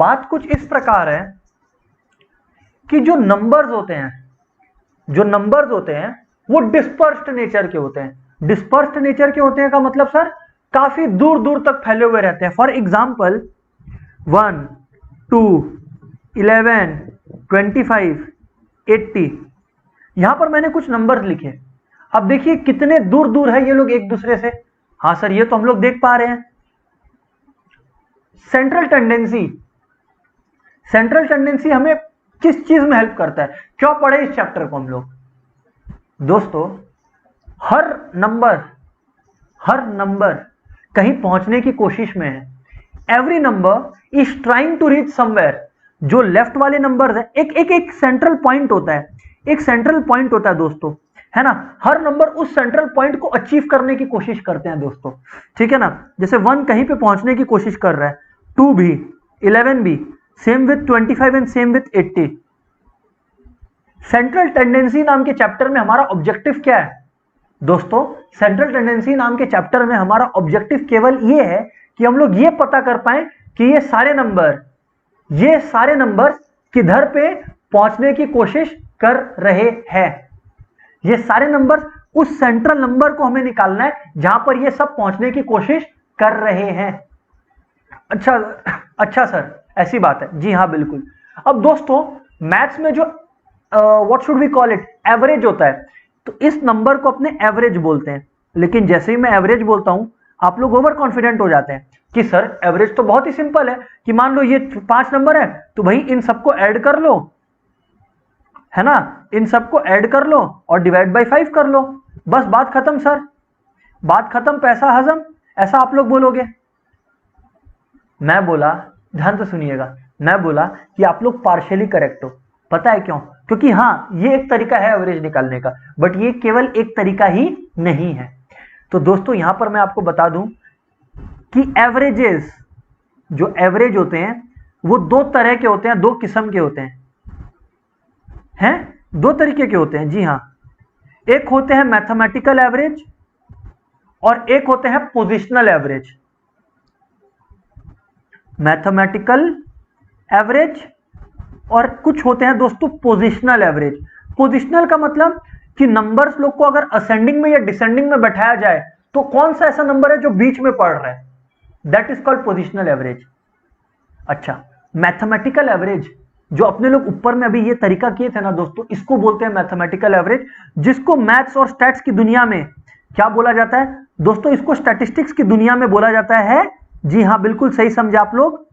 बात कुछ इस प्रकार है कि जो नंबर्स होते हैं वो डिस्पर्स्ड नेचर के होते हैं। डिस्पर्स्ड नेचर के होते हैं का मतलब सर काफी दूर दूर तक फैले हुए रहते हैं। फॉर एग्जाम्पल 1, 2, 11, 25, 80, यहां पर मैंने कुछ नंबर्स लिखे। अब देखिए कितने दूर दूर है ये लोग एक दूसरे से। हाँ सर ये तो हम लोग देख पा रहे हैं। सेंट्रल टेंडेंसी हमें किस चीज में हेल्प करता है, क्यों पढ़े इस चैप्टर को हम लोग? दोस्तों हर नंबर कहीं पहुंचने की कोशिश में है। Every number is trying to reach somewhere. जो लेफ्ट वाले नंबर है एक सेंट्रल पॉइंट होता है, दोस्तों, है ना। हर नंबर उस सेंट्रल पॉइंट को अचीव करने की कोशिश करते हैं दोस्तों, ठीक है ना। जैसे 1 कहीं पे पहुंचने की कोशिश कर रहा है, 2 भी, 11 भी, same with 25 and same with 80। Central tendency नाम के चैप्टर में हमारा ऑब्जेक्टिव क्या है दोस्तों? सेंट्रल टेंडेंसी नाम के चैप्टर में हमारा ऑब्जेक्टिव केवल ये है कि हम लोग ये पता कर पाए कि ये सारे नंबर किधर पे पहुंचने की कोशिश कर रहे हैं। ये सारे नंबर उस सेंट्रल नंबर को हमें निकालना है जहां पर ये सब पहुंचने की कोशिश कर रहे हैं। अच्छा सर, ऐसी बात है? जी हाँ बिल्कुल। अब दोस्तों मैथ्स में जो what should we call it, average होता है, तो इस नंबर को अपने एवरेज बोलते हैं। लेकिन जैसे ही मैं एवरेज बोलता हूं आप लोग ओवर कॉन्फिडेंट हो जाते हैं कि सर एवरेज तो बहुत ही सिंपल है, कि मान लो ये 5 नंबर है तो भाई इन सबको ऐड कर लो, है ना, इन सबको ऐड कर लो और डिवाइड बाय 5 कर लो, बस बात खत्म सर, बात खत्म, पैसा हजम, ऐसा आप लोग बोलोगे। मैं बोला, ध्यान से सुनिएगा, मैं बोला कि आप लोग पार्शियली करेक्ट हो। पता है क्यों? क्योंकि हाँ ये एक तरीका है एवरेज निकालने का, बट ये केवल एक तरीका ही नहीं है। तो दोस्तों यहां पर मैं आपको बता दूं कि एवरेजेस, जो एवरेज होते हैं वो 2 तरह के होते हैं, 2 किस्म के होते हैं 2 तरीके के होते हैं। जी हाँ, एक होते हैं मैथमेटिकल एवरेज और एक होते हैं पोजिशनल एवरेज। मैथमेटिकल एवरेज और कुछ होते हैं दोस्तों पोजिशनल एवरेज। पोजिशनल का मतलब कि नंबर्स लोग को अगर असेंडिंग में या डिसेंडिंग में बैठाया जाए तो कौन सा ऐसा नंबर है जो बीच में पड़ रहा है, that is called positional average. अच्छा, मैथमेटिकल एवरेज जो अपने लोग ऊपर में अभी ये तरीका किए थे ना दोस्तों, इसको बोलते हैं मैथमेटिकल एवरेज, जिसको मैथ्स और स्टैट्स की दुनिया में क्या बोला जाता है दोस्तों? इसको स्टैटिस्टिक्स की दुनिया में बोला जाता है, जी हाँ बिल्कुल सही समझे आप लोग,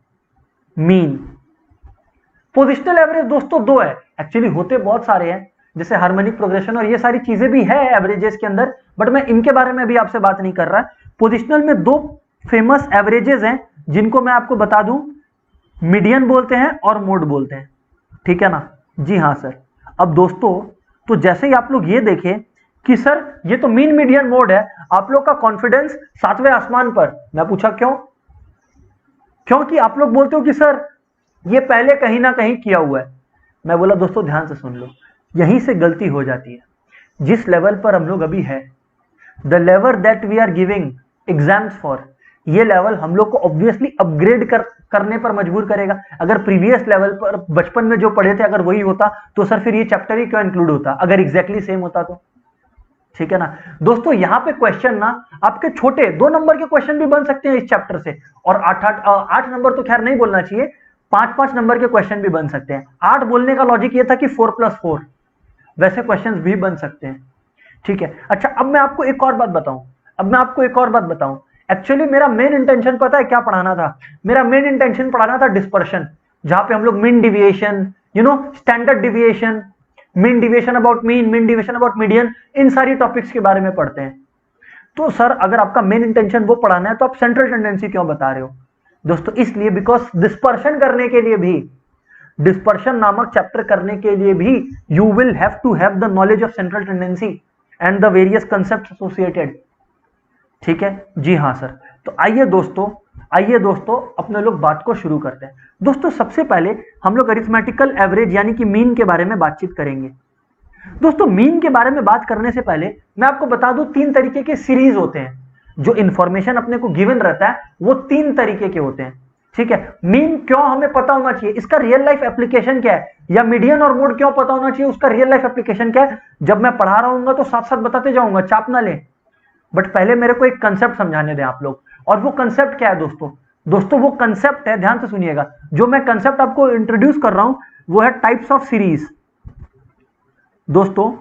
मीन। पोजिशनल एवरेज दोस्तों 2 है, एक्चुअली होते बहुत सारे हैं, जैसे हार्मोनिक प्रोग्रेशन और ये सारी चीजें भी है एवरेजेस के अंदर, बट मैं इनके बारे में भी आपसे बात नहीं कर रहा। पोजिशनल में 2 फेमस एवरेजेस हैं जिनको मैं आपको बता दूं, मीडियन बोलते हैं और मोड बोलते हैं, ठीक है ना। जी हाँ सर। अब दोस्तों तो जैसे ही आप लोग ये देखें कि सर ये तो मीन मीडियन मोड है, आप लोग का कॉन्फिडेंस 7वें आसमान पर। मैं पूछा क्यों? क्योंकि आप लोग बोलते हो कि सर ये पहले कहीं ना कहीं किया हुआ है। मैं बोला दोस्तों ध्यान से सुन लो, यहीं से गलती हो जाती है। जिस लेवल पर हम लोग अभी है, the level that we are giving exams for, ये लेवल हम लोग को ऑब्वियसली अपग्रेड करने पर मजबूर करेगा। अगर प्रीवियस लेवल पर बचपन में जो पढ़े थे अगर वही होता तो सर फिर ये चैप्टर ही क्यों इंक्लूड होता, अगर एग्जैक्टली सेम होता तो, ठीक है ना। दोस्तों यहां पे क्वेश्चन ना आपके छोटे 2 नंबर के क्वेश्चन भी बन सकते हैं इस चैप्टर से, और 8 नंबर तो खैर नहीं बोलना चाहिए, 5 नंबर के क्वेश्चन भी बन सकते हैं। 8 बोलने का लॉजिक ये था कि 4 + 4, वैसे क्वेश्चंस भी बन सकते हैं, ठीक है। अच्छा अब मैं आपको एक और बात बताऊं, एक्चुअली मेरा मेन इंटेंशन पता है क्या पढ़ाना था? मेरा मेन इंटेंशन पढ़ाना था डिस्पर्शन, जहां पे हम लोग mean deviation, standard deviation, mean deviation about mean, mean deviation about median, इन सारी टॉपिक्स के बारे में पढ़ते हैं। तो सर अगर आपका मेन इंटेंशन वो पढ़ाना है तो आप सेंट्रल टेंडेंसी क्यों बता रहे हो दोस्तों? इसलिए बिकॉज डिस्पर्शन करने के लिए भी, डिस्पर्शन नामक चैप्टर करने के लिए भी you will have to have the knowledge of central tendency and the various concept associated, ठीक है। जी हाँ सर। तो आइए दोस्तों अपने लोग बात को शुरू करते हैं। दोस्तों सबसे पहले हम लोग अरिथमेटिकल एवरेज यानी कि मीन के बारे में बातचीत करेंगे। दोस्तों मीन के बारे में बात करने से पहले मैं आपको बता दूं 3 तरीके के सीरीज होते हैं, जो इंफॉर्मेशन अपने को गिवन रहता है वो 3 तरीके के होते हैं। ठीक है। मीन क्यों हमें पता होना चाहिए, इसका रियल लाइफ एप्लीकेशन क्या है, या मीडियन और मोड क्यों पता होना चाहिए, उसका रियल लाइफ एप्लीकेशन क्या है, जब मैं पढ़ा रहा हूँ तो साथ साथ बताते जाऊंगा, चाप ना ले। बट पहले मेरे को एक कंसेप्ट समझाने दें आप लोग, और वो कंसेप्ट क्या है दोस्तों वो कंसेप्ट है, ध्यान से सुनिएगा, जो मैं कंसेप्ट आपको इंट्रोड्यूस कर रहा हूं वो है टाइप्स ऑफ सीरीज। दोस्तों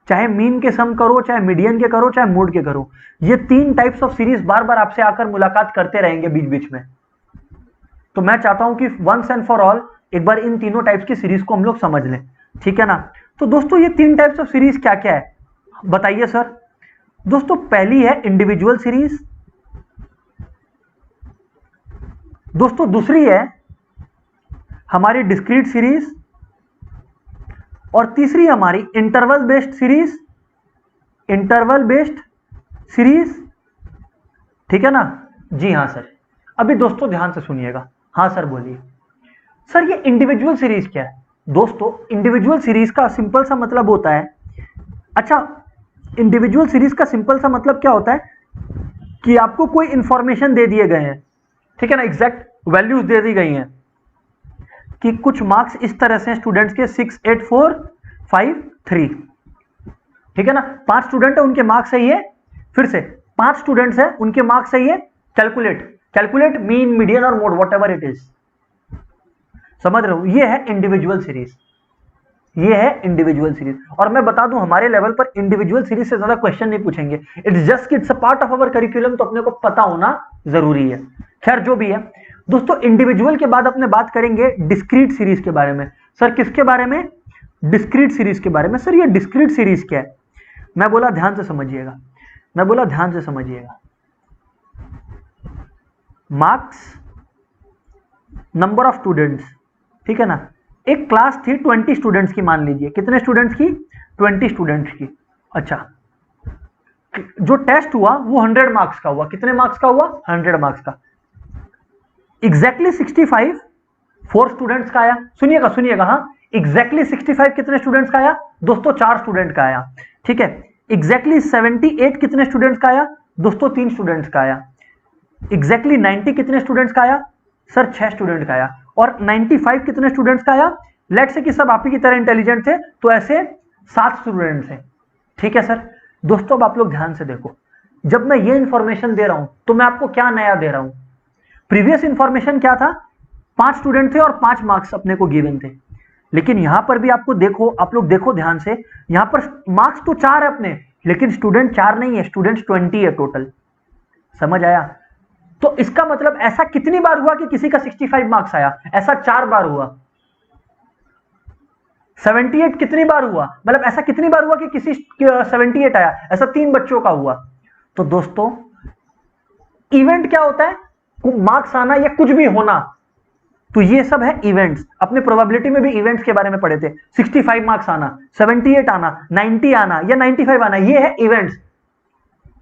चाहे मीन के सम करो, चाहे मीडियन के करो, चाहे मोड के करो, ये 3 टाइप्स ऑफ सीरीज बार बार आपसे आकर मुलाकात करते रहेंगे बीच बीच में। तो मैं चाहता हूं कि वंस एंड फॉर ऑल एक बार इन तीनों टाइप्स की सीरीज को हम लोग समझ लें, ठीक है ना। तो दोस्तों ये 3 टाइप्स ऑफ सीरीज क्या क्या है बताइए सर। दोस्तों पहली है इंडिविजुअल सीरीज, दोस्तों दूसरी है हमारी डिस्क्रीट सीरीज, और तीसरी हमारी इंटरवल बेस्ड सीरीज, ठीक है ना। जी हाँ सर। अभी दोस्तों ध्यान से सुनिएगा, हाँ सर बोलिए। सर ये इंडिविजुअल सीरीज क्या है? दोस्तों इंडिविजुअल सीरीज का सिंपल सा मतलब होता है, अच्छा इंडिविजुअल सीरीज का सिंपल सा मतलब क्या होता है कि आपको कोई इंफॉर्मेशन दे दिए गए हैं, ठीक है ना, एग्जैक्ट वैल्यूज दे दी गई हैं कि कुछ मार्क्स इस तरह से स्टूडेंट्स के 6, 8, 4, 5, 3, ठीक है ना। 5 स्टूडेंट है उनके मार्क्स सही है, फिर से 5 स्टूडेंट्स है उनके मार्क्स सही है, कैलकुलेट मीन मीडियन और mode what ever it is, समझ रहे हो। ये है इंडिविजुअल सीरीज, ये है इंडिविजुअल सीरीज। और मैं बता दूं हमारे लेवल पर इंडिविजुअल सीरीज से ज्यादा क्वेश्चन नहीं पूछेंगे, it's just it's a part of our curriculum, तो अपने को पता होना जरूरी है। खैर जो भी है दोस्तों, इंडिविजुअल के बाद अपने बात करेंगे डिस्क्रीट सीरीज के बारे में। सर किसके बारे में? डिस्क्रीट सीरीज के बारे में। सर ये डिस्क्रीट सीरीज क्या है? मैं बोला ध्यान से समझिएगा, मार्क्स, नंबर ऑफ स्टूडेंट्स, ठीक है ना। एक क्लास थी 20 स्टूडेंट्स की, मान लीजिए कितने स्टूडेंट्स की? 20 स्टूडेंट्स की। अच्छा जो टेस्ट हुआ वो 100 मार्क्स का हुआ, कितने मार्क्स का हुआ? 100 मार्क्स का। एग्जैक्टली 65 4 स्टूडेंट्स का आया, सुनिएगा हाँ, एग्जैक्टली 65 कितने स्टूडेंट्स का आया? दोस्तों 4 स्टूडेंट का आया, ठीक है। एग्जैक्टली 78 कितने स्टूडेंट्स का आया? दोस्तों 3 स्टूडेंट्स का आया। एग्जैक्टली 90 कितने स्टूडेंट्स का आया? सर 6 स्टूडेंट का आया। और 95 कितने स्टूडेंट्स का आया? लेट्स से कि सब आप ही की तरह इंटेलिजेंट थे, तो ऐसे 7 स्टूडेंट्स हैं, ठीक है सर। दोस्तों अब आप लोग ध्यान से देखो, जब मैं ये इंफॉर्मेशन दे रहा हूं तो मैं आपको क्या नया दे रहा हूं? प्रीवियस इंफॉर्मेशन क्या था? 5 स्टूडेंट थे और 5 मार्क्स अपने को गिवन थे, लेकिन यहां पर भी आपको देखो, आप लोग देखो ध्यान से, यहां पर मार्क्स तो 4 है अपने, लेकिन स्टूडेंट 4 नहीं है, स्टूडेंट्स 20 है टोटल, समझ आया। तो इसका मतलब ऐसा कितनी बार हुआ कि किसी का 65 मार्क्स आया? ऐसा 4 बार हुआ। 78 कितनी बार हुआ? मतलब ऐसा कितनी बार हुआ कि किसी 78 आया? ऐसा 3 बच्चों का हुआ। तो दोस्तों इवेंट क्या होता है? मार्क्स आना या कुछ भी होना, तो ये सब है इवेंट्स। अपने प्रोबेबिलिटी में भी इवेंट्स के बारे में पढ़े थे, 65 मार्क्स आना, 78 आना, 90 आना या 95 आना, ये है इवेंट्स,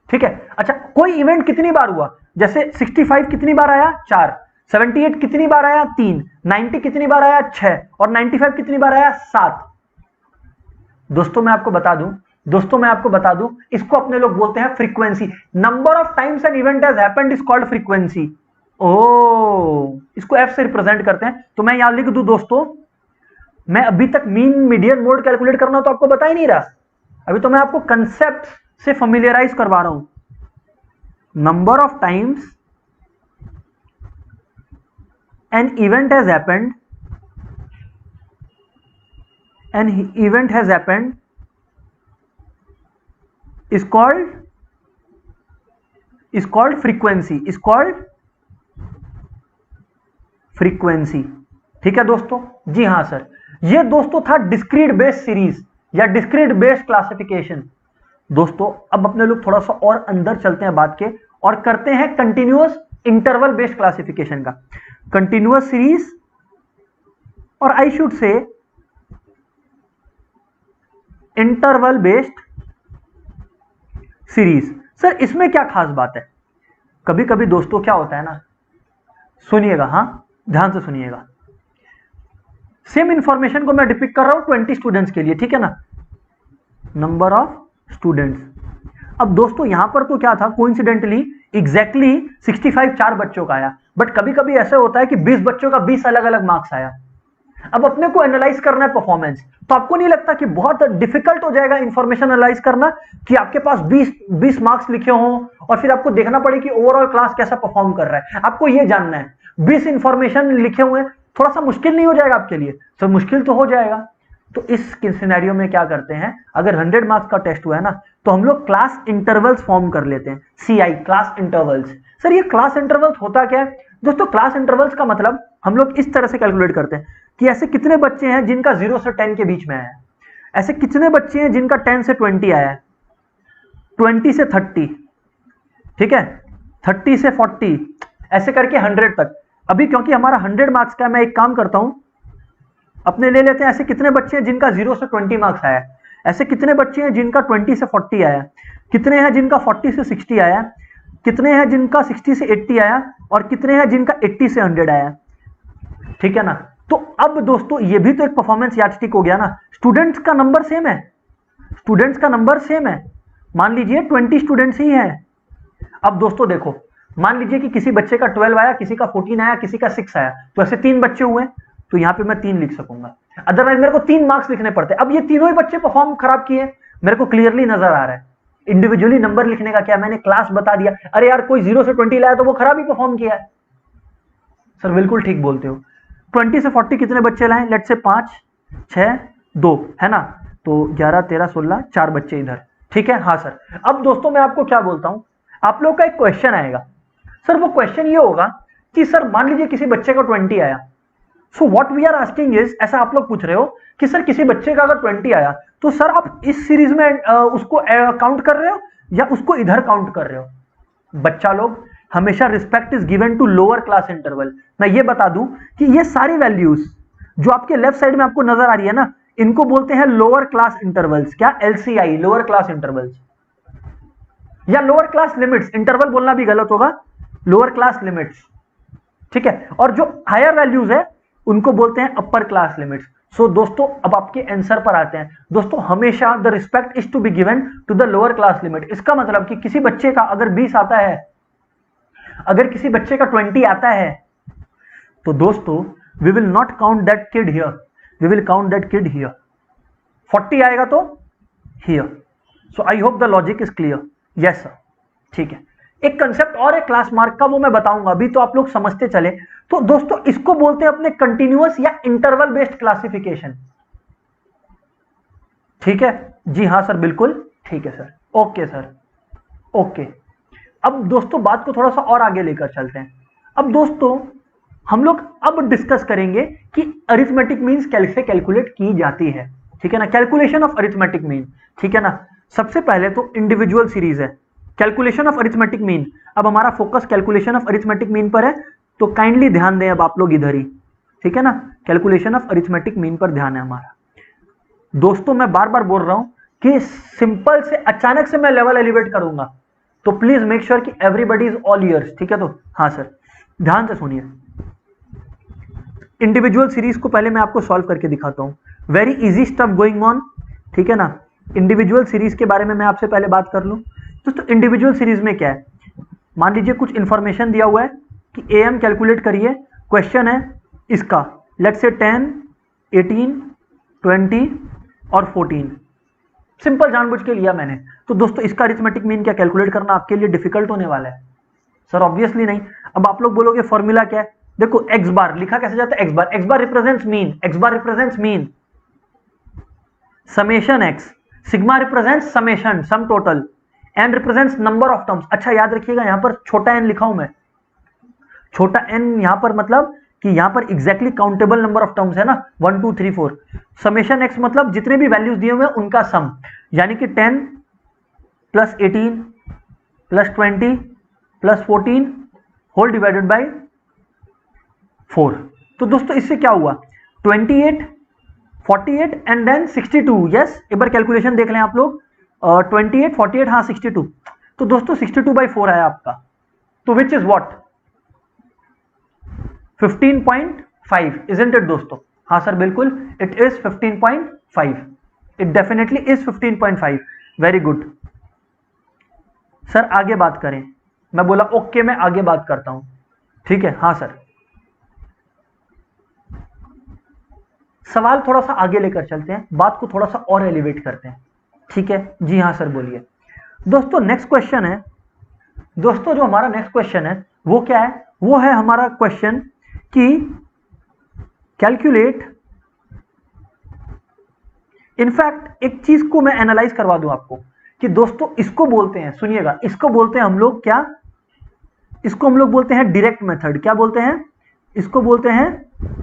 ठीक है। अच्छा कोई इवेंट कितनी बार हुआ? जैसे 65 कितनी बार आया? 4, 78 कितनी बार आया? 3, 90 कितनी बार आया? 6, और 95 कितनी बार आया? 7। दोस्तों मैं आपको बता दूं, इसको अपने लोग बोलते हैं frequency. Number of times an event has happened is called frequency. इसको एफ से रिप्रेजेंट करते हैं। तो मैं यहां लिख दूं दोस्तों, मैं अभी तक मीन मीडियन मोड कैलकुलेट करना तो आपको बता ही नहीं रहा, अभी तो मैं आपको कंसेप्ट से फैमिलियराइज करवा रहा हूं। Number of times an event has happened is called frequency, ठीक है दोस्तों। जी हां सर, ये दोस्तों था डिस्क्रीट बेस्ड सीरीज या डिस्क्रीट बेस्ड क्लासिफिकेशन। दोस्तों अब अपने लोग थोड़ा सा और अंदर चलते हैं बात के, और करते हैं कंटिन्यूअस इंटरवल बेस्ड क्लासिफिकेशन का। कंटिन्यूअस सीरीज, और I should say interval based series. Sir इसमें क्या खास बात है? कभी कभी दोस्तों क्या होता है ना, सुनिएगा हाँ, ध्यान से सुनिएगा। सेम इंफॉर्मेशन को मैं डिपिक्ट कर रहा हूं 20 स्टूडेंट्स के लिए, ठीक है ना, नंबर ऑफ स्टूडेंट्स। अब दोस्तों यहां पर तो क्या था, कोइंसिडेंटली एग्जैक्टली 65 4 बच्चों का आया, बट कभी कभी ऐसा होता है कि 20 बच्चों का 20 अलग अलग मार्क्स आया। अब अपने को एनालाइज करना है परफॉर्मेंस, तो आपको नहीं लगता कि बहुत डिफिकल्ट हो जाएगा इंफॉर्मेशन एनालाइज करना, कि आपके पास 20 मार्क्स लिखे हों और फिर आपको देखना पड़े कि ओवरऑल क्लास कैसा परफॉर्म कर रहा है। आपको ये जानना है, 20 इंफॉर्मेशन लिखे हुए हैं, थोड़ा सा मुश्किल नहीं हो जाएगा आपके लिए? तो मुश्किल तो हो जाएगा। तो इस सिनेरियो में क्या करते हैं, अगर 100 मार्क्स का टेस्ट हुआ है ना, तो हम लोग क्लास इंटरवल्स फॉर्म कर लेते हैं, CI क्लास इंटरवल्स। सर ये क्लास इंटरवल्स होता क्या है दोस्तों? क्लास इंटरवल्स का मतलब हम लोग इस तरह से कैलकुलेट करते हैं कि ऐसे कितने बच्चे हैं जिनका 0 से 10 के बीच में है, ऐसे कितने बच्चे हैं जिनका 10 से 20 आया है, 20 से 30, ठीक है, 30 से 40, ऐसे करके 100 तक। अभी क्योंकि हमारा 100 मार्क्स का, मैं एक काम करता हूं, अपने ले लेते हैं ऐसे कितने बच्चे हैं जिनका 0 से 20 मार्क्स आया है, ऐसे कितने बच्चे हैं जिनका 20 से 40 आया, कितने हैं जिनका 40 से 60 आया, कितने हैं जिनका 60 से 80 आया, और कितने हैं जिनका 80 से 100 आया, ठीक है ना। तो अब दोस्तों ये भी तो एक परफॉर्मेंस यार्डस्टिक हो गया ना। स्टूडेंट्स का नंबर सेम है, स्टूडेंट्स का नंबर सेम है, मान लीजिए 20 स्टूडेंट्स ही हैं। अब दोस्तों देखो, मान लीजिए कि किसी बच्चे का 12 आया, किसी का 14 आया, किसी का 6 आया, तो ऐसे 3 बच्चे हुए, तो यहां पे मैं 3 लिख सकूंगा। अदरवाइज मेरे को 3 मार्क्स लिखने पड़ते। अब ये तीनों ही बच्चे परफॉर्म खराब किए, मेरे को क्लियरली नजर आ रहा है। इंडिविजुअली नंबर लिखने का क्या, मैंने क्लास बता दिया, अरे यार कोई 0 से 20 लाया तो वो खराब ही परफॉर्म किया है। सर बिल्कुल ठीक बोलते हो। 20 से 40 कितने बच्चे लाए, लेट्स से 5, 6, 2 है ना, तो 11, 13, 16, 4 बच्चे इधर, ठीक है। हाँ सर। अब दोस्तों मैं आपको क्या बोलता हूं, आप लोग का एक क्वेश्चन आएगा। सर वो क्वेश्चन ये होगा कि सर मान लीजिए किसी बच्चे का 20 आया, so what we are asking is, ऐसा आप लोग पूछ रहे हो कि सर किसी बच्चे का अगर 20 आया तो सर आप इस सीरीज में उसको काउंट कर रहे हो या उसको इधर काउंट कर रहे हो? बच्चा लोग, हमेशा respect is given to lower class interval. मैं ये बता दूं कि ये सारी वैल्यूज जो आपके लेफ्ट साइड में आपको नजर आ रही है ना, इनको बोलते हैं लोअर क्लास इंटरवल्स। क्या? LCI, लोअर क्लास इंटरवल्स, या लोअर क्लास लिमिट्स। इंटरवल बोलना भी गलत होगा, लोअर क्लास लिमिट्स, ठीक है। और जो हायर वैल्यूज है उनको बोलते हैं अपर क्लास लिमिट्स। सो दोस्तों अब आपके आंसर पर आते हैं। दोस्तों हमेशा the respect is to be given to the lower class limit. इसका मतलब कि किसी बच्चे का अगर 20 आता है, अगर किसी बच्चे का 20 आता है, तो दोस्तों we will not count that kid here, we will count that kid here. 40 आएगा तो here. So I hope the logic is clear. Yes sir, ठीक है। एक कंसेप्ट और है क्लास मार्क का, वो मैं बताऊंगा, अभी तो आप लोग समझते चले। तो दोस्तों इसको बोलते हैं अपने कंटिन्यूअस या इंटरवल बेस्ड क्लासिफिकेशन, ठीक है जी। हाँ सर बिल्कुल ठीक है सर, ओके सर, ओके। अब दोस्तों बात को थोड़ा सा और आगे लेकर चलते हैं। अब दोस्तों हम लोग अब डिस्कस करेंगे कि अरिथमेटिक मीन्स कैसे कैलकुलेट की जाती है, ठीक है ना, कैलकुलेशन ऑफ अरिथमेटिक मीन, ठीक है ना। सबसे पहले तो इंडिविजुअल सीरीज है, कैलकुलेशन ऑफ अरिथमेटिक मीन। अब हमारा focus calculation of arithmetic mean पर है, तो काइंडली ध्यान दें अब आप लोग इधर ही, ठीक है ना। कैलकुलेशन ऑफ अरिथमेटिक मीन पर ध्यान है हमारा। दोस्तों मैं बार बार बोल रहा हूं कि सिंपल से अचानक से मैं लेवल एलिवेट करूंगा, तो प्लीज मेक श्योर कि एवरीबडी इज ऑल ईयर्स, ठीक है। तो हाँ सर, ध्यान से सुनिए। इंडिविजुअल सीरीज को पहले मैं आपको सॉल्व करके दिखाता हूं, very easy stuff going on, ठीक है ना। इंडिविजुअल सीरीज के बारे में मैं आपसे पहले बात कर लूं। दोस्तों इंडिविजुअल सीरीज में क्या है, मान लीजिए कुछ इंफॉर्मेशन दिया हुआ है कि AM कैलकुलेट करिए, क्वेश्चन है इसका, लेट्स से 10, 18, 20 और 14, सिंपल जानबूझ के लिया मैंने। तो दोस्तों इसका अरिथमेटिक मीन क्या कैलकुलेट करना आपके लिए डिफिकल्ट होने वाला है? सर ऑब्वियसली नहीं। अब आप लोग बोलोगे फॉर्मूला क्या है, देखो एक्स बार लिखा कैसे जाता है, x bar, x bar represents mean, x bar represents mean, summation x, sigma represents summation sum total, n represents number of terms. अच्छा याद रखिएगा यहां पर छोटा एन लिखा हूं मैं, छोटा एन यहां पर मतलब कि यहां पर exactly countable number of terms है ना, 1 2 3 4। समेशन एक्स मतलब जितने भी वैल्यूज दिए हुए हैं उनका सम, यानी कि 10 plus 18 plus 20 plus 14 whole divided by 4। तो दोस्तों इससे क्या हुआ, 28, 48 एंड देन 62। यस, एक बार कैलकुलेशन देख लें आप लोग, 28, 48, हाँ 62। तो दोस्तों 62/4 आया आपका, तो which is what, 15.5, isn't it दोस्तों? हाँ सर बिल्कुल, it is 15.5, it definitely is 15.5। Very good sir, आगे बात करें। मैं बोला ओके, मैं आगे बात करता हूं। ठीक है, हाँ सर। सवाल थोड़ा सा आगे लेकर चलते हैं, बात को थोड़ा सा और एलिवेट करते हैं, ठीक है जी हाँ सर बोलिए। दोस्तों नेक्स्ट क्वेश्चन है, दोस्तों जो हमारा नेक्स्ट क्वेश्चन है वो क्या है, वो है हमारा क्वेश्चन कि कैलकुलेट, इनफैक्ट एक चीज को मैं एनालाइज करवा दूं आपको कि दोस्तों इसको बोलते हैं, सुनिएगा, इसको बोलते हैं हम लोग क्या, इसको हम लोग बोलते हैं डायरेक्ट मेथड। क्या बोलते हैं, इसको बोलते हैं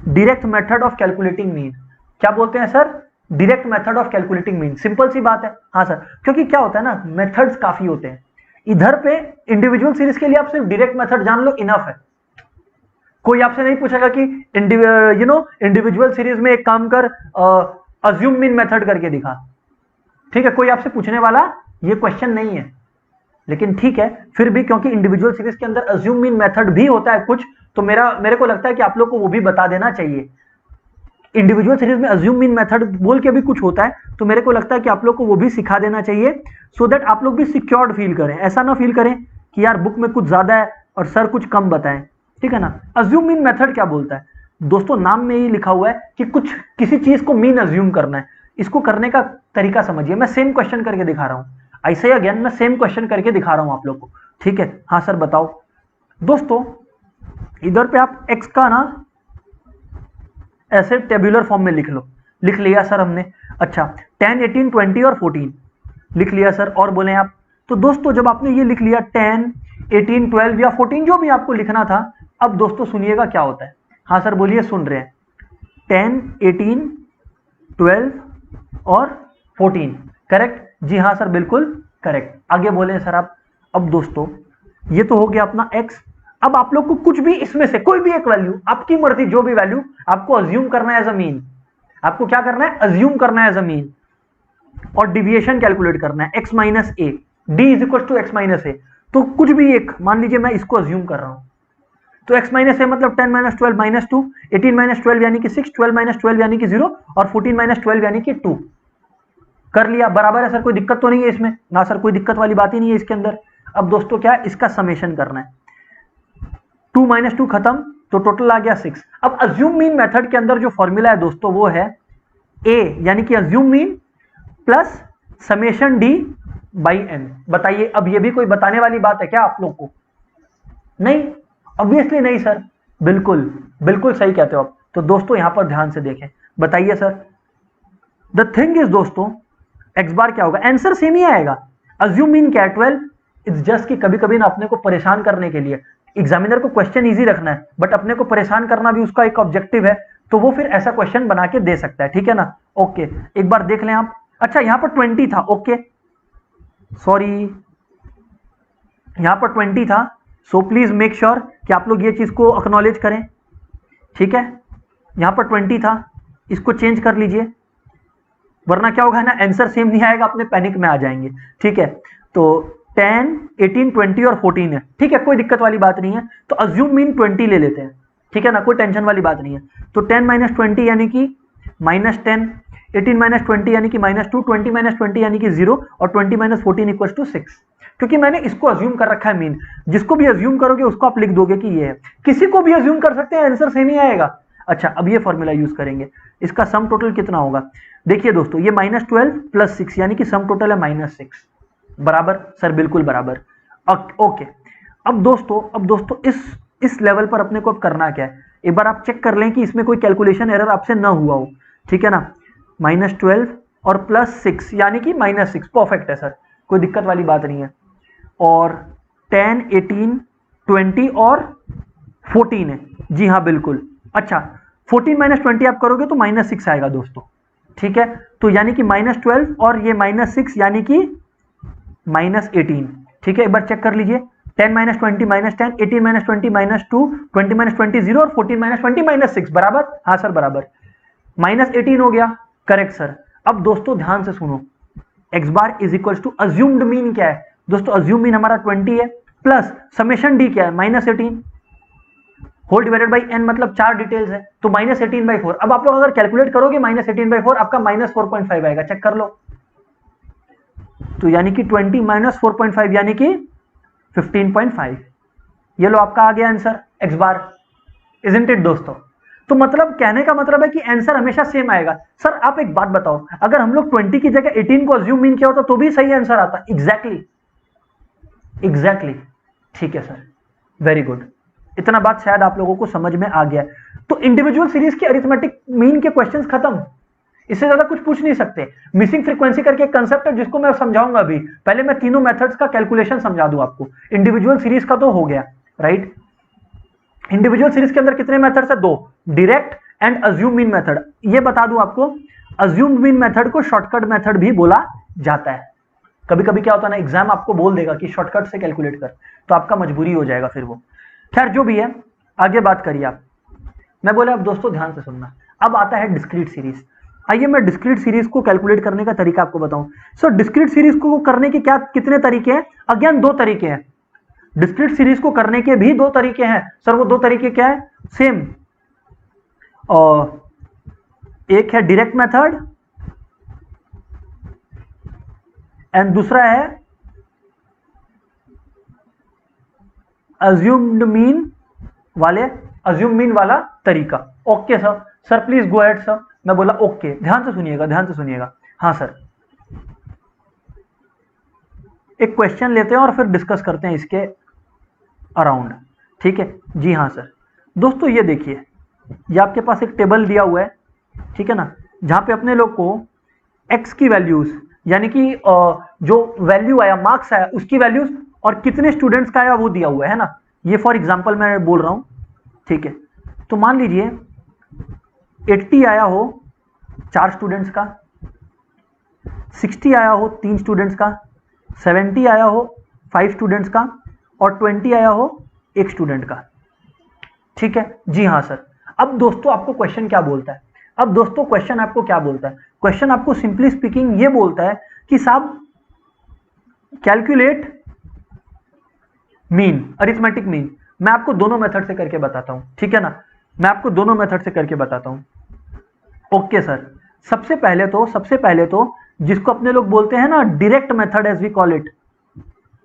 direct method of calculating mean. क्या बोलते हैं sir, direct method of calculating mean. Simple सी बात है, हाँ सर, क्योंकि क्या होता है ना, मेथड्स काफी होते हैं। इधर पे इंडिविजुअल सीरीज के लिए आप सिर्फ डायरेक्ट मेथड जान लो, इनफ है। कोई आपसे नहीं पूछेगा कि इंडिविजुअल सीरीज में एक काम कर, अज्यूम मीन मेथड करके दिखा, ठीक है, कोई आपसे पूछने वाला ये क्वेश्चन नहीं है। लेकिन ठीक है, फिर भी क्योंकि इंडिविजुअल सीरीज के अंदर अज्यूम मीन मेथड भी होता है कुछ, तो मेरे को लगता है कि आप लोग को वो भी बता देना चाहिए। इंडिविजुअल सीरीज में अज्यूम मीन मेथड बोल के भी कुछ होता है, तो मेरे को लगता है कि आप लोग को वो भी सिखा देना चाहिए, सो दैट आप लोग भी सिक्योर्ड फील करें। ऐसा ना फील करें कि यार बुक में कुछ ज्यादा है और सर कुछ कम बताएं, ठीक है ना। अज्यूम मीन मेथड क्या बोलता है दोस्तों, नाम में ही लिखा हुआ है कि कुछ किसी चीज को मीन अज्यूम करना है। इसको करने का तरीका समझिए, मैं सेम क्वेश्चन करके दिखा रहा हूं, ऐसे ही अगेन मैं सेम क्वेश्चन करके दिखा रहा हूं आप लोग को, ठीक है। हाँ सर बताओ दोस्तों, इधर पे आप x का ना ऐसे टेबुलर फॉर्म में लिख लो। लिख लिया सर हमने, अच्छा 10, 18, 20 और 14 लिख लिया सर, और बोले आप। तो दोस्तों जब आपने ये लिख लिया 10, 18, 12 या 14 जो भी आपको लिखना था, अब दोस्तों सुनिएगा क्या होता है। हाँ सर बोलिए, सुन रहे हैं। 10, 18, 12 और 14 करेक्ट, जी हाँ सर बिल्कुल करेक्ट। आगे बोले सर आप। अब दोस्तों ये तो हो गया अपना x। अब आप लोग को कुछ भी इसमें से कोई भी एक वैल्यू, आपकी मर्जी जो भी वैल्यू आपको अज्यूम करना है एज अ मीन। आपको क्या करना है, अज्यूम करना है एज अ मीन, और डिविएशन कैलकुलेट करना है x minus A, D is equal to x minus A. तो कुछ भी एक, मान लीजिए मैं इसको अज्यूम कर रहा हूं, तो x माइनस ए मतलब 10 माइनस 12 माइनस 2, 18 माइनस 12 यानी कि 6, 12 माइनस 12 यानी कि 0, और 14 माइनस 12 यानी कि 2। कर लिया, बराबर है सर, कोई दिक्कत तो नहीं है इसमें ना सर, कोई दिक्कत वाली बात ही नहीं है इसके अंदर। अब दोस्तों क्या है, इसका समेशन करना है। 2 माइनस 2 खत्म, तो टोटल आ गया 6। अब अज्यूम मीन मेथड के अंदर जो फॉर्मूला है दोस्तों वो है a, यानी कि assume mean plus summation d by n। बताइए, अब ये भी कोई बताने वाली बात है क्या आप लोग को? नहीं, ऑब्वियसली नहीं सर, बिल्कुल बिल्कुल सही कहते हो आप। तो दोस्तों यहां पर ध्यान से देखें, बताइए सर। द थिंग इज दोस्तों, x बार क्या होगा, आंसर सेम ही आएगा। अज्यूम मीन क्या है 12, इट्स जस्ट कि कभी कभी ना अपने को परेशान करने के लिए एग्जामिनर को क्वेश्चन इजी रखना है, बट अपने को परेशान करना भी उसका एक ऑब्जेक्टिव है, तो वो फिर ऐसा क्वेश्चन बना के दे सकता है, ठीक है ना। ओके, एक बार देख लें आप। अच्छा यहां पर 20 था, ओके सॉरी, यहां पर 20 था, सो प्लीज मेक श्योर कि आप लोग ये चीज को एक्नॉलेज करें, ठीक है। यहां पर 20 था, इसको चेंज कर लीजिए, वरना क्या होगा ना, आंसर सेम नहीं आएगा, अपने पैनिक में आ जाएंगे, ठीक है। तो 10, 18, 20 और 14 है, ठीक है, कोई दिक्कत वाली बात नहीं है। तो अज्यूम मीन 20 ले लेते हैं, ठीक है ना, कोई टेंशन वाली बात नहीं है। तो 10 माइनस 20 यानी कि माइनस 10, 18 माइनस 20 यानी कि माइनस 2, 20 माइनस 20 यानी कि 0, और 20 माइनस 14 इक्वल टू 6। क्योंकि मैंने इसको अज्यूम कर रखा है मीन, जिसको भी अज्यूम करोगे उसको आप लिख दोगे कि ये है, किसी को भी अज्यूम कर सकते हैं, आंसर सेम ही आएगा। अच्छा अब ये फॉर्मूला यूज करेंगे, इसका सम टोटल कितना होगा, देखिए दोस्तों, ये माइनस 12 प्लस 6 यानी कि सम टोटल है माइनस 6, बराबर सर, बिल्कुल बराबर। ओके, अब दोस्तों इस लेवल पर अपने को अब करना क्या है, एक बार आप चेक कर लें कि इसमें कोई कैलकुलेशन एरर आपसे ना हुआ हो, ठीक है ना। माइनस 12 और प्लस 6 यानी कि माइनस 6, परफेक्ट है सर, कोई दिक्कत वाली बात नहीं है। और 10, 18, 20 और 14 है, जी हाँ बिल्कुल। अच्छा 14 माइनस 20 आप करोगे तो माइनस 6 आएगा दोस्तों, ठीक है। तो यानी कि माइनस 12 और ये माइनस 6 यानी कि माइनस 18, ठीक है। एक बार चेक कर लीजिए, 10 minus 20 minus 10, 18 minus 20 minus 2, 20 minus 20 0, और 14 माइनस 20 माइनस 6, बराबर, हाँ सर बराबर। माइनस 18 हो गया, करेक्ट सर। अब दोस्तों ध्यान से सुनो, x bar is equal to assumed mean क्या है दोस्तों, अज्यूम मीन हमारा 20 है, प्लस समेशन d क्या है, minus 18 whole divided by n, मतलब 4 डिटेल्स है, तो माइनस 18/4। अब आप लोग अगर कैलकुलेट करोगे माइनस 18/4, आपका माइनस 4.5 आएगा, चेक कर लो। तो यानी कि 20 माइनस 4.5 यानी कि 15.5, ये लो आपका आ गया answer, x bar, isn't it दोस्तों? तो मतलब कहने का मतलब है कि आंसर हमेशा सेम आएगा। सर आप एक बात बताओ, अगर हम लोग 20 की जगह 18 को अज्यूम मीन किया होता तो भी सही आंसर आता। एग्जैक्टली। ठीक है सर, वेरी गुड। इतना बात शायद आप लोगों को समझ में आ गया। तो इंडिविजुअल सीरीज के अरिथमेटिक मीन के क्वेश्चंस खत्म, इससे ज्यादा कुछ पूछ नहीं सकते। मिसिंग फ्रीक्वेंसी करके एक कंसेप्ट है जिसको मैं समझाऊंगा अभी, पहले मैं तीनों मेथड्स का कैलकुलेशन समझा दूं आपको। इंडिविजुअल सीरीज का तो हो गया, राइट। इंडिविजुअल सीरीज के अंदर कितने मेथड्स है? दो, direct and assume mean method. ये बता दूं आपको, अज्यूम मीन मेथड को शॉर्टकट मेथड भी बोला जाता है। कभी कभी क्या होता है ना, एग्जाम आपको बोल देगा कि शॉर्टकट से कैलकुलेट कर, तो आपका मजबूरी हो जाएगा फिर वो। खैर जो भी है, आगे बात करिए आप। मैं बोला अब दोस्तों ध्यान से सुनना, अब आता है डिस्क्रीट सीरीज। आइए मैं डिस्क्रीट सीरीज को कैलकुलेट करने का तरीका आपको बताऊं। सो डिस्क्रीट सीरीज को करने के क्या कितने तरीके हैं? अगेन दो तरीके हैं। डिस्क्रीट सीरीज को करने के भी दो तरीके हैं। सर वो दो तरीके क्या है? सेम, और एक है डायरेक्ट मेथड एंड दूसरा है अज्यूम्ड मीन वाला तरीका। Okay sir, sir please go ahead sir. मैं बोला ओके, ध्यान से सुनिएगा। हाँ सर, एक क्वेश्चन लेते हैं और फिर डिस्कस करते हैं इसके अराउंड, ठीक है जी। हाँ सर, दोस्तों ये देखिए, ये आपके पास एक टेबल दिया हुआ है, ठीक है ना, जहां पे अपने लोग को x की वैल्यूज, यानी कि जो वैल्यू आया, मार्क्स आया, उसकी वैल्यूज और कितने स्टूडेंट्स का आया वो दिया हुआ है ना। ये फॉर एग्जांपल मैं बोल रहा हूं, ठीक है। तो मान लीजिए 80 आया हो 4 स्टूडेंट्स का, 60 आया हो 3 स्टूडेंट्स का, 70 आया हो 5 स्टूडेंट्स का, और 20 आया हो 1 स्टूडेंट का, ठीक है जी। हाँ सर, अब दोस्तों आपको क्वेश्चन क्या बोलता है? क्वेश्चन आपको सिंपली स्पीकिंग ये बोलता है कि साहब कैलकुलेट मीन, अरिथमेटिक मीन। मैं आपको दोनों मेथड से करके बताता हूं, ठीक है ना, ओके सर। सबसे पहले तो जिसको अपने लोग बोलते हैं ना direct method as we call it,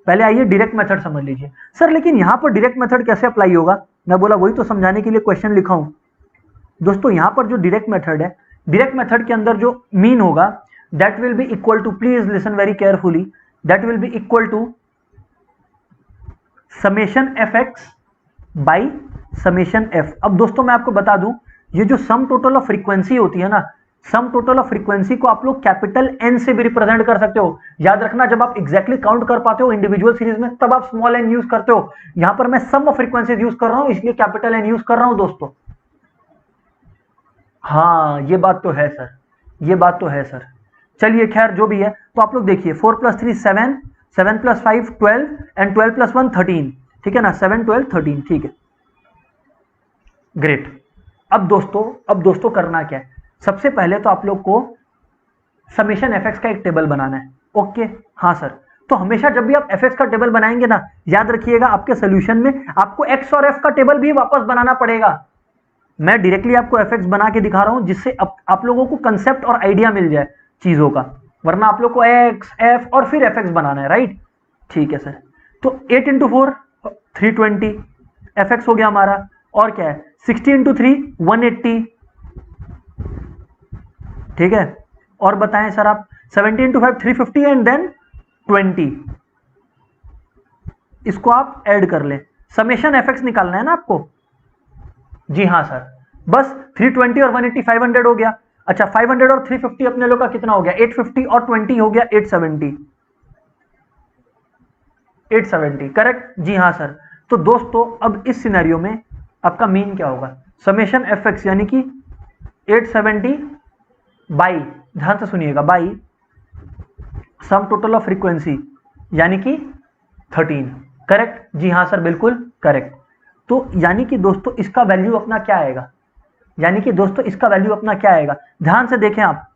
पहले आइए डायरेक्ट मेथड समझ लीजिए। सर लेकिन यहां पर डायरेक्ट मेथड कैसे अप्लाई होगा? मैं बोला वही तो समझाने के लिए क्वेश्चन लिखा हूं। दोस्तों यहां पर जो डायरेक्ट मेथड है, डायरेक्ट मेथड के अंदर जो मीन होगा that will be equal to, please listen very carefully, that will be equal to summation f x by summation f. अब दोस्तों मैं आपको बता दूं, ये जो सम टोटल ऑफ फ्रीक्वेंसी होती है ना, सम टोटल ऑफ फ्रीक्वेंसी को आप लोग कैपिटल एन से भी रिप्रेजेंट कर सकते हो। याद रखना, जब आप एग्जैक्टली काउंट कर पाते हो इंडिविजुअल सीरीज में, तब आप स्मॉल एन यूज करते हो। यहां पर मैं सम ऑफ फ्रीक्वेंसीज यूज कर रहा हूं, इसलिए कैपिटल एन यूज कर रहा हूं दोस्तों। हाँ ये बात तो है सर, चलिए खैर जो भी है। तो आप लोग देखिए 4 + 3 7, 7 + 5 12 एंड 12 + 1 13, ठीक है ना, 7 12 13, ठीक है, ग्रेट। अब दोस्तों करना क्या है? सबसे पहले तो आप लोग को समेशन एफ का एक टेबल बनाना है। ओके हाँ सर, तो हमेशा जब भी आप एफ का टेबल बनाएंगे ना, याद रखिएगा आपके सोल्यूशन में आपको एक्स और एफ का टेबल भी वापस बनाना पड़ेगा। मैं डायरेक्टली आपको एफ बना के दिखा रहा हूं जिससे आप लोगों को कंसेप्ट और आइडिया मिल जाए चीजों का, वरना आप लोग को एक्स एफ और फिर एफ बनाना है, राइट। ठीक है सर, तो 8 × 4 320 एफ हो गया हमारा, और क्या है 60 × 3 180, ठीक है। और बताएं सर आप 70 × 5 350 एंड देन 20, इसको आप ऐड कर लें, समेशन एफ निकालना है ना आपको। जी हाँ सर, बस 320 और 180 500 हो गया। अच्छा 500 और 350 अपने लोग का कितना हो गया? 850 और 20 हो गया 870, 870 करेक्ट। जी हाँ सर, तो दोस्तों अब इस सिनेरियो में आपका मीन क्या होगा? समेशन एफ एक्स यानी कि 870 बाई, ध्यान से सुनिएगा, by sum total of frequency यानी कि 13, करेक्ट। जी हाँ सर, बिल्कुल करेक्ट। तो यानी कि दोस्तों इसका वैल्यू अपना क्या आएगा? ध्यान से देखें आप,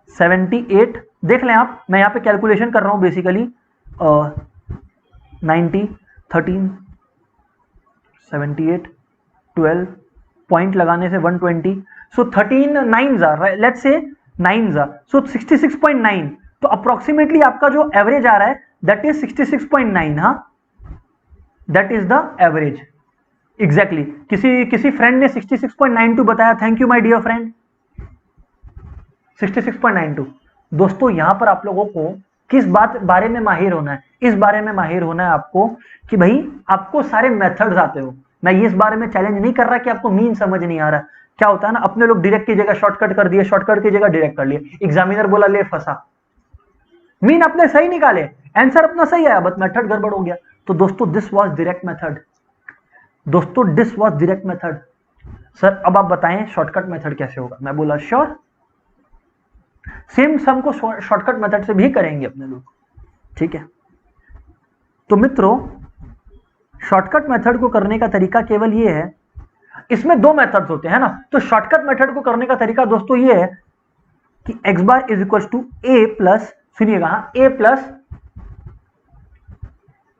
78 देख लें आप, मैं यहां पे कैलकुलेशन कर रहा हूं बेसिकली, 90 13 78 12 पॉइंट लगाने से 120, सो 13 9s are, let's say 9s are, सो 66.9। तो तो अप्रोक्सीमेटली आपका जो एवरेज आ रहा है दैट इज 66.9। हाँ, that is the average exactly. किसी फ्रेंड ने 66.92 बताया, thank you my dear friend. 66.92। दोस्तों यहां पर आप लोगों को किस बारे में माहिर होना है? इस बारे में माहिर होना है आपको कि भाई आपको सारे मेथड्स आते हो। मैं ये इस बारे में चैलेंज नहीं कर रहा कि आपको मीन समझ नहीं आ रहा। क्या होता है ना, अपने लोग डायरेक्ट की जगह शॉर्टकट कर दिए, शॉर्टकट की जगह डायरेक्ट कर लिए, एग्जामिनर बोला ले फंसा, मीन अपने सही निकाले, आंसर अपना सही आया, बट मेथड गड़बड़ हो गया। तो दोस्तों दिस वाज डायरेक्ट मेथड। दोस्तों this was direct method. Sir अब आप बताएं शॉर्टकट मेथड कैसे होगा? मैं बोला श्योर, सेम सम को शॉर्टकट मेथड से भी करेंगे अपने लोग, ठीक है। तो मित्रों शॉर्टकट मेथड को करने का तरीका केवल ये है, इसमें दो मेथड्स होते हैं ना, तो शॉर्टकट मेथड को करने का तरीका दोस्तों ये है कि x bar is equal to A plus, सुनिएगा, A plus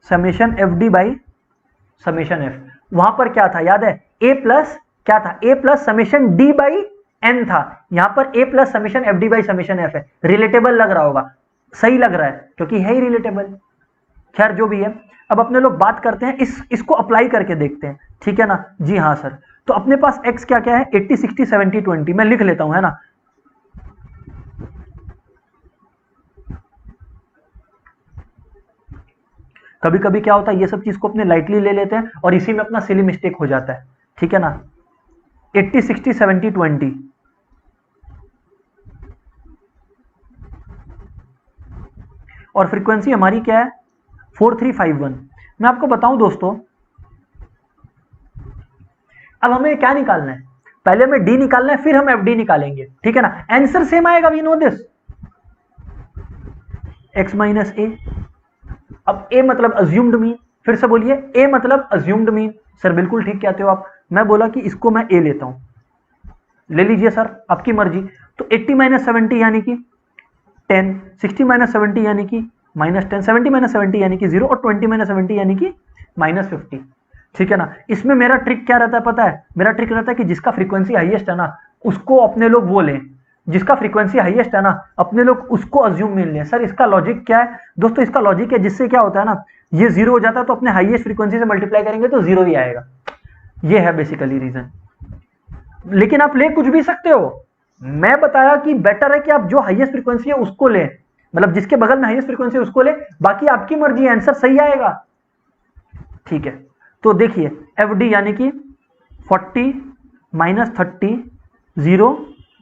summation F D by summation F. वहां पर क्या था याद है? ए प्लस क्या था? A plus summation D by N था। यहां पर A plus summation F D by summation F है। रिलेटेबल लग रहा होगा, सही लग रहा है क्योंकि है ही रिलेटेबल। खैर जो भी है, अब अपने लोग बात करते हैं इसको अप्लाई करके देखते हैं, ठीक है ना। जी हाँ सर, तो अपने पास x क्या क्या है? 80 60 70 20। मैं लिख लेता हूं, है ना। कभी कभी क्या होता है, ये सब चीज को अपने लाइटली ले लेते हैं और इसी में अपना सिली मिस्टेक हो जाता है, ठीक है ना। 80 60 70 20। और फ्रीक्वेंसी हमारी क्या है? 4351। मैं आपको बताऊं दोस्तों, अब हमें क्या निकालना है? पहले हमें डी निकालना है, फिर हम एफ डी निकालेंगे, ठीक है ना। आंसर सेम आएगा, we know this, x minus A. अब ए मतलब अज्यूम्ड मीन, फिर से बोलिए, ए मतलब अज्यूम्ड मीन। सर बिल्कुल ठीक कहते हो आप। मैं बोला कि इसको मैं ए लेता हूं, ले लीजिए सर, आपकी मर्जी। तो 80 माइनस 70 यानी कि 10, 60 माइनस 70 यानी कि -10, 70 माइनस 70 यानी कि 0, और 20 माइनस 70 यानी कि -50, ठीक है ना। इसमें मेरा ट्रिक क्या रहता है पता है? मेरा ट्रिक रहता है कि जिसका फ्रीक्वेंसी हाईएस्ट है ना, उसको अपने लोग वो लें। जिसका फ्रीक्वेंसी हाईएस्ट है ना, अपने लोग उसको अज्यूम मीन लें। सर इसका लॉजिक क्या है दोस्तों? इसका लॉजिक है, जिससे क्या होता है ना, ये 0 हो जाता है तो अपने हाईएस्ट फ्रीक्वेंसी से मल्टीप्लाई करेंगे तो 0 ही आएगा। ये है बेसिकली रीजन। लेकिन आप ले कुछ भी सकते हो, मैं बताया कि बेटर है कि आप जो हाईएस्ट फ्रीक्वेंसी है उसको लें, मतलब जिसके बगल में हाईएस्ट फ्रीक्वेंसी है उसको ले, बाकी आपकी मर्जी, आंसर सही आएगा, ठीक है। तो देखिए एफ डी यानी कि 40 -30 0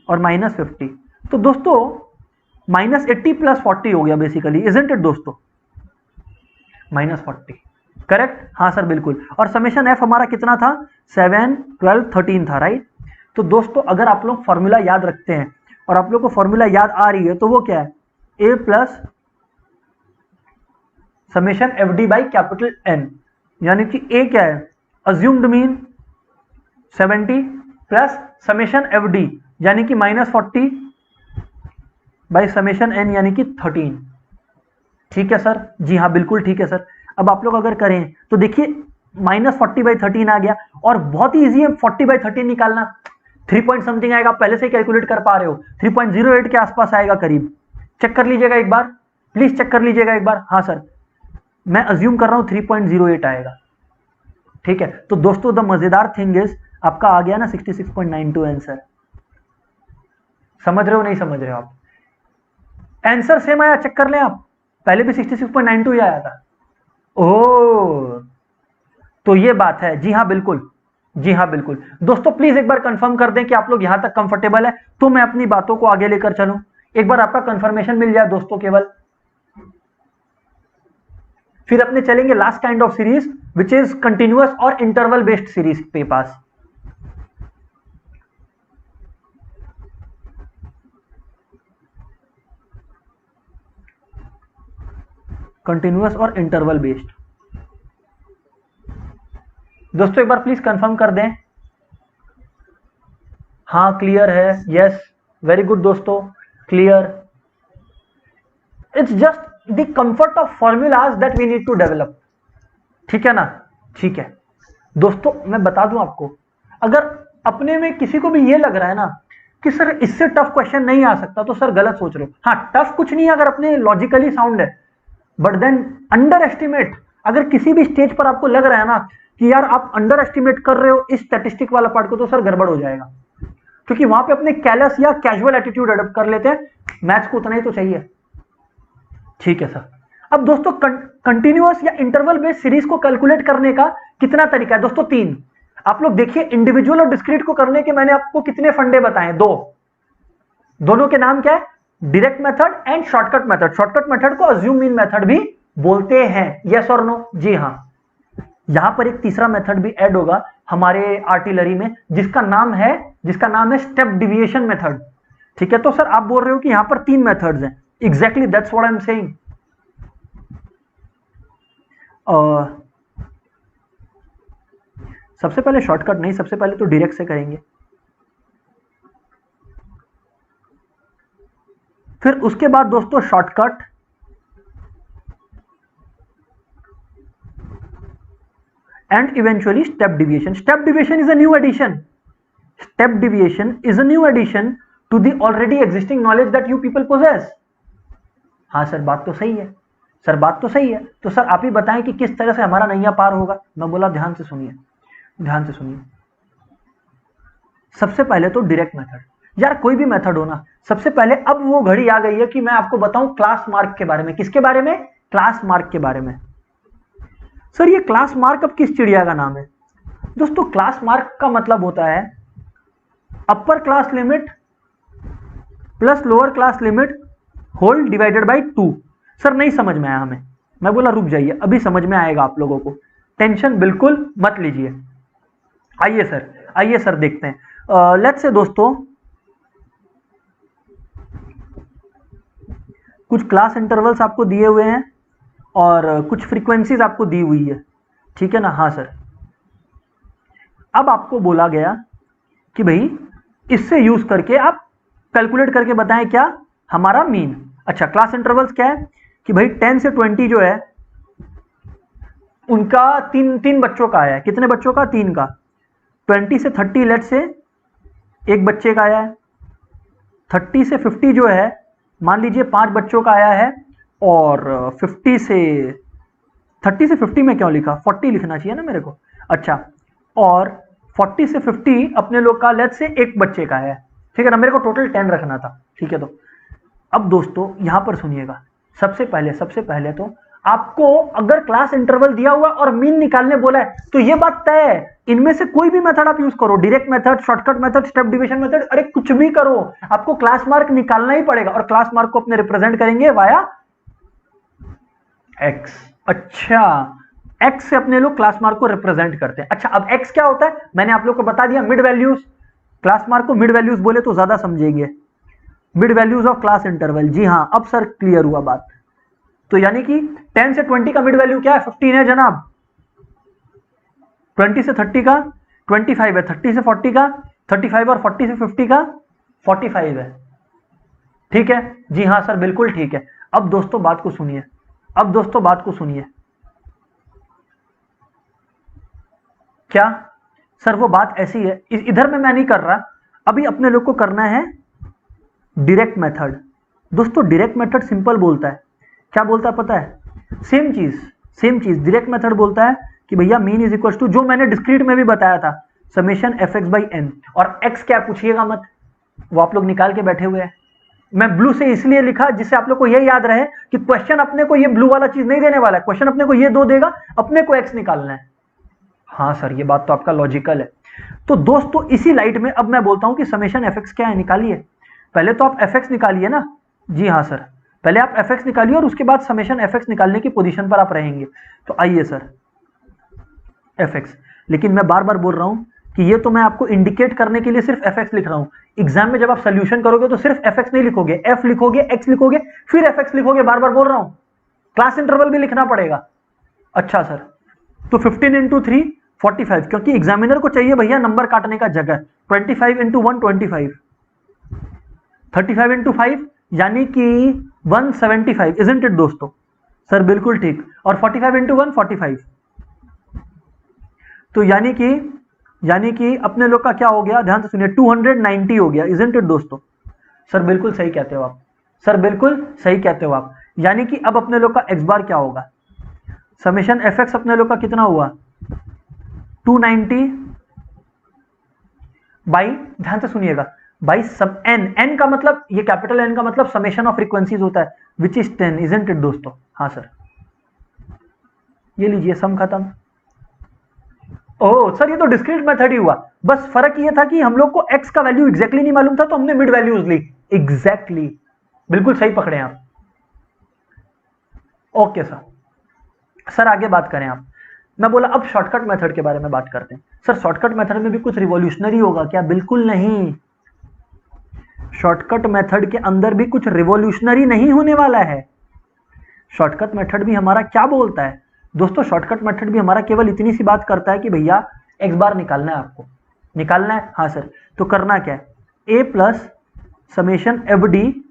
और -50। तो दोस्तों -80 प्लस 40 हो गया बेसिकली, इजंट इट दोस्तों? -40 करेक्ट। हाँ सर बिल्कुल। और समेशन एफ हमारा कितना था? 7 12 13 था, राइट। तो दोस्तों अगर आप लोग फॉर्मूला याद रखते हैं और आप लोग को फॉर्मूला याद आ रही है तो वो क्या है? A plus summation F D by capital N, यानी कि ए क्या है? Assumed mean 70 plus summation F D यानी कि -40 बाई समेशन एन यानी कि 13, ठीक है सर। जी हाँ बिल्कुल ठीक है सर। अब आप लोग अगर करें तो देखिए -40/13 आ गया, और बहुत ही ईजी है 40/13 निकालना। 3 पॉइंट समथिंग आएगा, पहले से कैलकुलेट कर पा रहे हो, 3.08 के आसपास आएगा करीब। चेक कर लीजिएगा एक बार, प्लीज चेक कर लीजिएगा एक बार। हाँ सर, मैं अज्यूम कर रहा हूं 3.08 आएगा, ठीक है। तो दोस्तों द मजेदार थिंग इज आपका आ गया ना 66.92 आंसर। समझ रहे हो नहीं समझ रहे हो आप? आंसर सेम आया, चेक कर लें आप, पहले भी 66.92 ही आया था। ओह तो ये बात है। जी हाँ बिल्कुल, जी हाँ बिल्कुल। दोस्तों प्लीज एक बार कंफर्म कर दें कि आप लोग यहां तक कंफर्टेबल है, तो मैं अपनी बातों को आगे लेकर चलूं। एक बार आपका कंफर्मेशन मिल जाए दोस्तों केवल, फिर अपने चलेंगे last kind of series which is continuous और इंटरवल बेस्ड सीरीज पे पास। कंटिन्यूअस और इंटरवल बेस्ड। दोस्तों एक बार प्लीज कंफर्म कर दें। हाँ क्लियर है, यस वेरी गुड दोस्तों, clear. It's just the comfort of formulas that we need to develop, ठीक है ना। ठीक है दोस्तों, मैं बता दूं आपको, अगर अपने में किसी को भी ये लग रहा है ना कि सर इससे टफ क्वेश्चन नहीं आ सकता, तो सर गलत सोच रहे हो। हाँ, टफ कुछ नहीं है अगर अपने लॉजिकली साउंड है, बट देन अंडर एस्टिमेट, अगर किसी भी स्टेज पर आपको लग रहा है ना कि यार आप अंडर एस्टिमेट कर रहे हो इस स्टैटिस्टिक वाला पार्ट को, तो सर गड़बड़ हो जाएगा, क्योंकि वहां पे अपने कैलस या कैजुअल एटीट्यूड अडॉप्ट कर लेते हैं, मैथ्स को उतना ही तो चाहिए। ठीक है सर। अब दोस्तों कंटिन्यूअस या इंटरवल बेस्ड सीरीज को कैलकुलेट करने का कितना तरीका है दोस्तों? 3। आप लोग देखिए, इंडिविजुअल और डिस्क्रीट को करने के मैंने आपको कितने फंडे बताए? 2। दोनों के नाम क्या है? Direct method and shortcut method. Shortcut method को अज्यूम मीन मेथड भी बोलते हैं, यस और नो? जी हाँ। यहां पर एक तीसरा मेथड भी ऐड होगा हमारे आर्टिलरी में, जिसका नाम है स्टेप डिविएशन मेथड। ठीक है, तो सर आप बोल रहे हो कि यहां पर 3 मेथड्स हैं। Exactly that's what I am saying. सबसे पहले शॉर्टकट नहीं, सबसे पहले तो डायरेक्ट से करेंगे, फिर उसके बाद दोस्तों shortcut, and eventually step deviation. Step deviation is a new addition. Step deviation is a new addition to the already existing knowledge that you people possess. हाँ सर, बात तो सही है, सर बात तो सही है। तो सर आप ही बताएं कि किस तरह से हमारा नैया पार होगा। मैं बोला ध्यान से सुनिए, ध्यान से सुनिए। सबसे पहले तो डायरेक्ट मेथड, यार कोई भी मेथड हो ना, सबसे पहले अब वो घड़ी आ गई है कि मैं आपको बताऊं क्लास मार्क के बारे में। किसके बारे में? क्लास मार्क के बारे में। सर ये क्लास मार्क अब किस चिड़िया का नाम है? दोस्तों क्लास मार्क का मतलब होता है upper class limit plus lower class limit whole divided by 2। Sir नहीं समझ में आया हमें। मैं बोला रुक जाइए, अभी समझ में आएगा आप लोगों को, टेंशन बिल्कुल मत लीजिए। आइए सर देखते हैं। लेट्स से दोस्तों कुछ क्लास इंटरवल्स आपको दिए हुए हैं और कुछ फ्रीक्वेंसीज आपको दी हुई है, ठीक है ना? हाँ सर। अब आपको बोला गया कि भाई इससे यूज करके आप कैलकुलेट करके बताएं क्या हमारा मीन। अच्छा, क्लास इंटरवल्स क्या है कि भाई 10 से 20 जो है उनका तीन बच्चों का आया है। कितने बच्चों का? 3 का। 20 से 30 लेट से एक बच्चे का आया है। 30 से 50 जो है मान लीजिए 5 बच्चों का आया है। और 30 से 50 में क्यों लिखा? 40 लिखना चाहिए ना मेरे को। अच्छा, और 40 से 50 अपने लोग का लेट से एक बच्चे का है, ठीक है ना? मेरे को टोटल 10 रखना था, ठीक है। तो अब दोस्तों यहां पर सुनिएगा, सबसे पहले तो आपको अगर क्लास इंटरवल दिया हुआ और मीन निकालने बोला है तो ये बात तय है, इनमें से कोई भी मेथड आप यूज करो, direct method, shortcut method, step division method, अरे कुछ भी करो, आपको क्लास मार्क निकालना ही पड़ेगा। और क्लास मार्क को अपने रिप्रेजेंट करेंगे वाया एक्स। अच्छा, एक्स से अपने लोग क्लास मार्क को रिप्रेजेंट करते हैं। अच्छा, अब एक्स क्या होता है मैंने आप लोग को बता दिया, मिड वैल्यूज। क्लास मार्क को मिड वैल्यूज बोले तो ज्यादा समझेंगे, mid values of class interval. जी हाँ, अब सर क्लियर हुआ बात। तो यानी कि 10 से 20 का मिड वैल्यू क्या है? 15 है जनाब। 20 से 30 का 25 है। 30 से 40 का 35 और 40 से 50 का 45 है, ठीक है? जी हाँ सर, बिल्कुल ठीक है। अब दोस्तों बात को सुनिए, क्या सर वो बात ऐसी है, इधर में मैं नहीं कर रहा, अभी अपने लोग को करना है डायरेक्ट मेथड। दोस्तों डायरेक्ट मेथड सिंपल बोलता है, क्या बोलता है पता है? सेम चीज डायरेक्ट मेथड बोलता है कि भैया मीन इज इक्वल टू, जो मैंने डिस्क्रीट में भी बताया था, summation f x by n. और एक्स क्या पूछिएगा मत, वो आप लोग निकाल के बैठे हुए हैं। मैं ब्लू से इसलिए लिखा जिससे आप लोग को यह याद रहे कि क्वेश्चन अपने को ये ब्लू वाला चीज नहीं देने वाला है, क्वेश्चन अपने को ये 2 देगा, अपने को एक्स निकालना है। हाँ सर, ये बात तो आपका लॉजिकल है। तो दोस्तों इसी लाइट में अब मैं बोलता हूं कि समेशन एफ एक्स क्या है, निकालिए। पहले तो आप एफ एक्स निकालिए ना। जी हाँ सर, पहले आप एफ एक्स निकालिए और उसके बाद समेशन एफ एक्स निकालने की पोजीशन पर आप रहेंगे। तो आइए सर, एफ एक्स, लेकिन मैं बार बार बोल रहा हूं कि ये तो मैं आपको इंडिकेट करने के लिए सिर्फ एफ एक्स लिख रहा हूं। एग्जाम में जब आप सोल्यूशन करोगे तो सिर्फ एफ एक्स नहीं लिखोगे, एफ लिखोगे, एक्स लिखोगे, फिर एफ एक्स लिखोगे। बार बार बोल रहा हूं, क्लास इंटरवल भी लिखना पड़ेगा। अच्छा सर, तो 15 इंटू 3 45, क्योंकि एग्जामिनर को चाहिए भैया नंबर काटने का जगह। 25 इंटू 1 25, 35 इंटू 5 यानी कि 175, इजंट इट दोस्तों? सर बिल्कुल ठीक। और 45 इंटू 1 45, तो यानी कि यानी कि अपने लोग का क्या हो गया, ध्यान से सुनिए, 290 हो गया, इजंट इट दोस्तों? सर बिल्कुल सही कहते हो आप, सर बिल्कुल सही कहते हो आप। यानी कि अब अपने लोग का एक्स बार क्या होगा, समेशन एफ एक्स अपने लोग का कितना हुआ, 290 बाई, ध्यान से सुनिएगा, बाई सब एन, एन का मतलब, ये कैपिटल एन का मतलब समेशन ऑफ फ्रीक्वेंसीज होता है, विच इज 10, इजंट इट दोस्तों? हाँ सर, ये लीजिए सम खत्म। ओह सर, ये तो डिस्क्रीट मेथड ही हुआ, बस फर्क ये था कि हम लोग को एक्स का वैल्यू एग्जैक्टली नहीं मालूम था, तो हमने मिड वैल्यूज ली। एग्जैक्टली, बिल्कुल सही पकड़े आप। ओके सर, सर आगे बात करें आप। मैं बोला अब शॉर्टकट मेथड के बारे में बात करते हैं। सर शॉर्टकट मेथड में भी कुछ रिवॉल्यूशनरी होगा क्या? बिल्कुल नहीं, शॉर्टकट मेथड के अंदर भी कुछ रिवॉल्यूशनरी नहीं होने वाला है। शॉर्टकट मेथड भी हमारा क्या बोलता है दोस्तों, शॉर्टकट मेथड भी हमारा केवल इतनी सी बात करता है कि भैया एक्स बार निकालना है, आपको निकालना है। हाँ सर, तो करना क्या है, A plus summation F D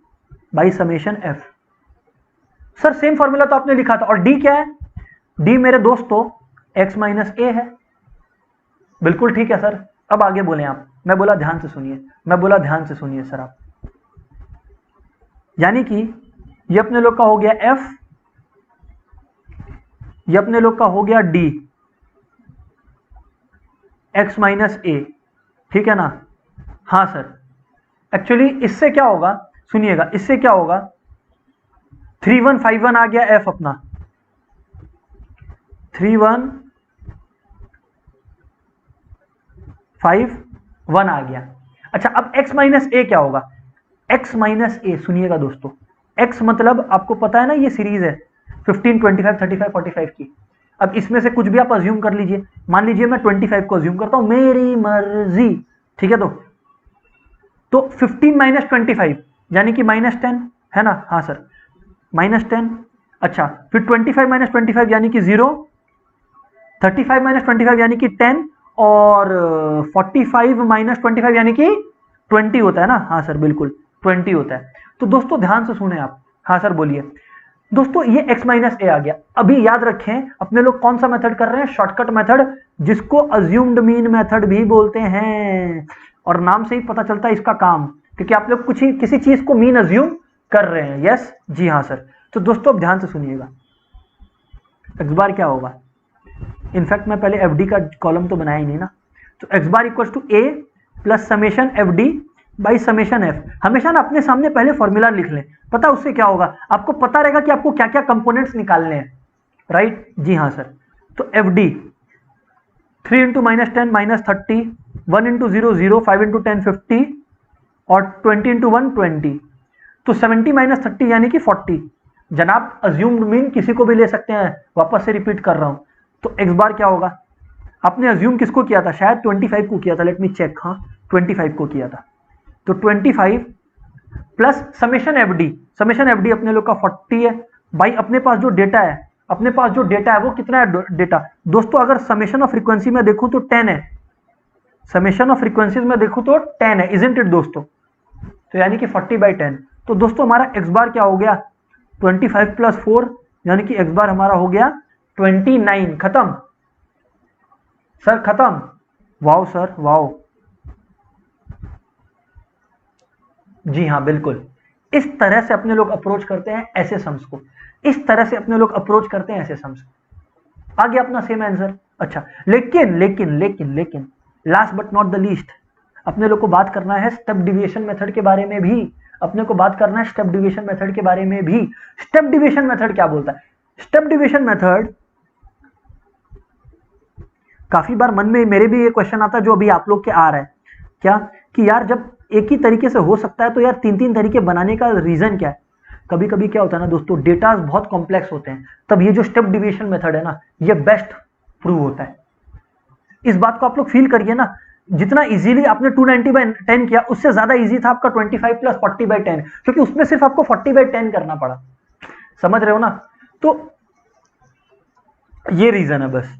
by summation F. Sir same formula तो आपने लिखा था, और डी क्या है, डी मेरे दोस्तों एक्स माइनस ए है। बिल्कुल ठीक है सर, अब आगे बोले आप। मैं बोला ध्यान से सुनिए, मैं बोला ध्यान से सुनिए सर आप, यानी कि ये अपने लोग का हो गया एफ, ये अपने लोग का हो गया डी एक्स माइनस ए, ठीक है ना? हाँ सर, एक्चुअली इससे क्या होगा, सुनिएगा, इससे क्या होगा, 3151 आ गया एफ अपना, 3151 आ गया। अच्छा अब x माइनस ए क्या होगा, x माइनस ए, सुनिएगा दोस्तों, x मतलब आपको पता है ना, ये सीरीज है 15, 25, 35, 45 की। अब इसमें से कुछ भी आप अज्यूम कर लीजिए, मान लीजिए मैं 25 को अज्यूम करता हूं, मेरी मर्जी, ठीक है? तो 15 माइनस 25 यानी कि -10 है ना? हाँ सर, -10। अच्छा फिर 25 माइनस 25 यानी कि 0, 35 माइनस 25 यानी कि 10, और 45 माइनस 25 यानी कि 20 होता है ना? हाँ सर बिल्कुल 20 होता है। तो दोस्तों ध्यान से सुने आप। हाँ सर बोलिए। दोस्तों ये x माइनस ए आ गया। अभी याद रखें अपने लोग कौन सा मेथड कर रहे हैं, शॉर्टकट मेथड, जिसको अज्यूम्ड मीन मेथड भी बोलते हैं, और नाम से ही पता चलता है इसका काम, क्योंकि आप लोग कुछ ही किसी चीज को मीन अज्यूम कर रहे हैं। यस जी हाँ सर। तो दोस्तों अब ध्यान से सुनिएगा, एक्स बार क्या होगा, इनफैक्ट मैं पहले एफ डी का कॉलम तो बनाया ही नहीं ना, तो x bar equal to A plus summation F D by summation f. हमेशा ना अपने सामने पहले फॉर्मूला लिख लें, पता उससे क्या होगा, आपको पता रहेगा कि आपको क्या क्या कंपोनेंट्स निकालने हैं, राइट? जी हाँ सर। तो F D 3 into -10 -30, 1 into 0 0, 5 into 10 50, और 20 इंटू 1 20, तो 70 माइनस 30 यानी कि 40। जनाब अज्यूम्ड मीन किसी को भी ले सकते हैं, वापस से रिपीट कर रहा हूं। तो एक्स बार क्या होगा, आपने अज्यूम किसको किया था, शायद 25 को किया था, लेट मी चेक। हाँ 25 को किया था, तो 25 plus summation F D, summation F D अपने लोग का 40 है भाई। अपने पास जो डेटा है, अपने पास जो डेटा है वो कितना है डेटा दोस्तों, अगर समेशन ऑफ फ्रीक्वेंसी में देखूं तो 10 है, समेशन ऑफ फ्रीक्वेंसीज में देखूं तो 10 है, इजंट इट दोस्तों? तो यानी कि 40/10। तो दोस्तों हमारा एक्स बार क्या हो गया, 25 प्लस 4 यानी कि एक्स बार हमारा हो गया 29। खत्म सर, खत्म। वाओ सर वाओ, जी हाँ बिल्कुल। इस तरह से अपने लोग अप्रोच करते हैं ऐसे सम्स को, इस तरह से अपने लोग अप्रोच करते हैं ऐसे सम्स को। आ गया अपना सेम आंसर। अच्छा लेकिन लेकिन लेकिन लेकिन last but not the least, अपने लोग को बात करना है स्टेप डिविएशन मेथड के बारे में भी, अपने को बात करना है स्टेप डिविएशन मेथड के बारे में भी। स्टेप डिविएशन मेथड क्या बोलता है, स्टेप डिविएशन मेथड, काफी बार मन में मेरे भी ये क्वेश्चन आता है जो अभी आप लोग के आ रहा है क्या, कि यार जब एक ही तरीके से हो सकता है तो यार 3-3 तरीके बनाने का रीजन क्या है। कभी कभी क्या होता है ना दोस्तों, डेटा बहुत कॉम्प्लेक्स होते हैं, तब ये जो स्टेप डिविएशन मेथड है ना, ये बेस्ट प्रूव होता है। इस बात को आप लोग फील करिए ना, जितना इजीली आपने 290/10 किया, उससे ज्यादा इजी था आपका 25 प्लस 40/10, क्योंकि उसमें सिर्फ आपको 40/10 करना पड़ा। समझ रहे हो ना? तो ये रीजन है बस।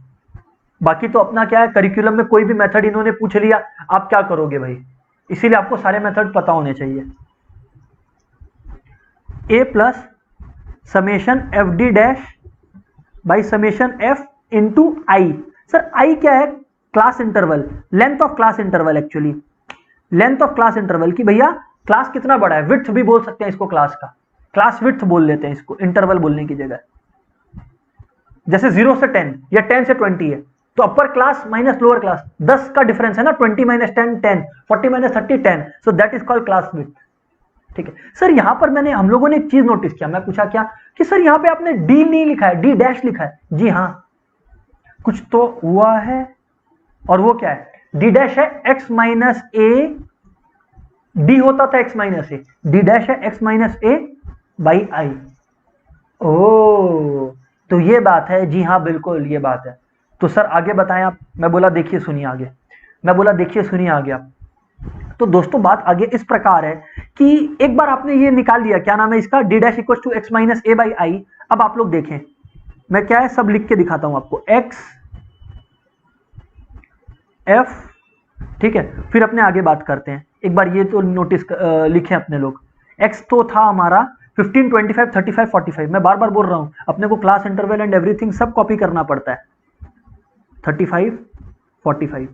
बाकी तो अपना क्या है, करिकुलम में कोई भी मेथड इन्होंने पूछ लिया, आप क्या करोगे भाई, इसीलिए आपको सारे मेथड पता होने चाहिए। A plus summation F D dash by summation F into I. Sir I क्या है, class interval, length of class interval, actually length of class interval की भैया क्लास कितना बड़ा है, विड्थ भी बोल सकते हैं इसको, क्लास का क्लास विड्थ बोल लेते हैं इसको इंटरवल बोलने की जगह। जैसे 0 से 10 या 10 से 20 है तो upper class minus lower class, 10 का डिफरेंस है ना, 20 minus 10 10, 40 minus 30 10, so that is called class width. ठीक है सर, यहां पर हम लोगों ने एक चीज नोटिस किया, मैं पूछा क्या कि सर यहां पे आपने डी नहीं लिखा है, डी डैश लिखा है। जी हाँ, कुछ तो हुआ है, और वो क्या है, डी डैश है एक्स माइनस ए, डी होता था x minus A, D dash है x minus A by I. ओ तो ये बात है, जी हाँ बिल्कुल ये बात है। तो सर आगे बताएं आप, मैं बोला देखिए सुनिए आगे, मैं बोला देखिए सुनिए आगे आप। तो दोस्तों बात आगे इस प्रकार है कि एक बार आपने ये निकाल लिया, क्या नाम है इसका, d dash equal to x minus A by i. अब आप लोग देखें, मैं क्या है सब लिख के दिखाता हूं आपको, एक्स एफ, ठीक है, फिर अपने आगे बात करते हैं। एक बार ये तो नोटिस लिखे अपने लोग, एक्स तो था हमारा 15 25 35 45, मैं बार बार बोल रहा हूं अपने को क्लास इंटरवल एंड एवरीथिंग सब कॉपी करना पड़ता है। 35 45,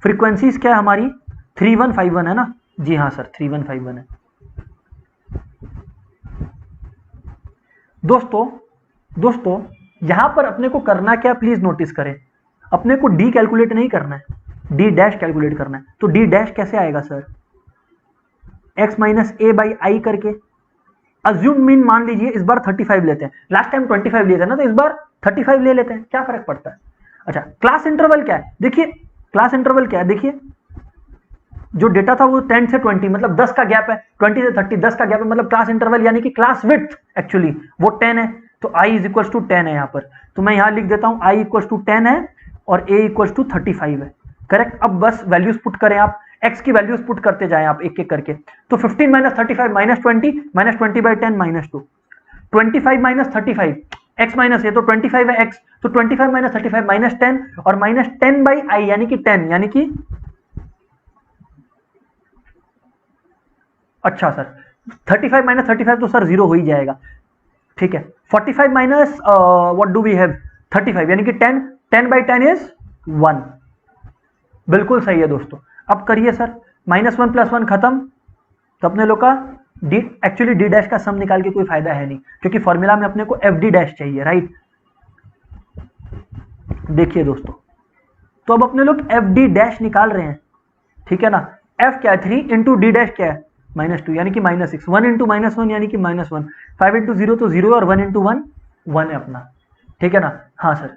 फ्रीक्वेंसीज क्या है हमारी 3151 है ना, जी हाँ सर 3151 है। दोस्तों यहां पर अपने को करना क्या, प्लीज नोटिस करें, अपने को डी कैलकुलेट नहीं करना है, डी डैश कैलकुलेट करना है। तो डी डैश कैसे आएगा sir, x minus A by आई करके, अज्यूम मीन मान लीजिए इस बार 35 लेते हैं, लास्ट टाइम 25 लिए थे ना, तो इस बार 35 ले लेते हैं, क्या फर्क पड़ता है। अच्छा क्लास इंटरवल क्या है, देखिए क्लास इंटरवल क्या है, देखिए जो डेटा था वो 10 से 20, मतलब 10 का गैप है, 20 से 30 10 का गैप है, मतलब क्लास इंटरवल यानी कि क्लास विड्थ एक्चुअली वो 10 है, तो i इज इक्वल टू 10 है यहाँ पर, तो मैं यहाँ लिख देता हूँ i इक्वल टू 10 है और a इक्वल टू 35 है, करेक्ट। अब बस वैल्यूज पुट करें आप, x की वैल्यूज पुट करते जाएं आप एक एक करके, तो 15 minus 35 minus 20 by 10 minus 2, 25 minus 35 x minus है तो 25 है x, तो 25 माइनस 35 माइनस 10 और माइनस 10 बाई आई यानी कि 10, यानी कि अच्छा सर 35 माइनस 35 तो सर 0 हो ही जाएगा, ठीक है। 45 minus what do we have 35 यानी कि 10, 10 बाई 10 इज 1, बिल्कुल सही है दोस्तों। अब करिए सर, -1 + 1 खत्म, तो अपने लोग का डी, एक्चुअली डी डैश का सम निकाल के कोई फायदा है नहीं, क्योंकि फॉर्मूला में अपने को एफ डी डैश चाहिए, राइट। देखिए दोस्तों, तो अब अपने लोग एफ डी डैश निकाल रहे हैं, ठीक है ना। एफ क्या है 3 इंटू डी डैश क्या है -2 यानी कि -6, 1 इंटू -1 यानी कि -1, 5 इंटू 0 तो 0 और 1 इंटू 1 1 है अपना, ठीक है ना। हाँ सर,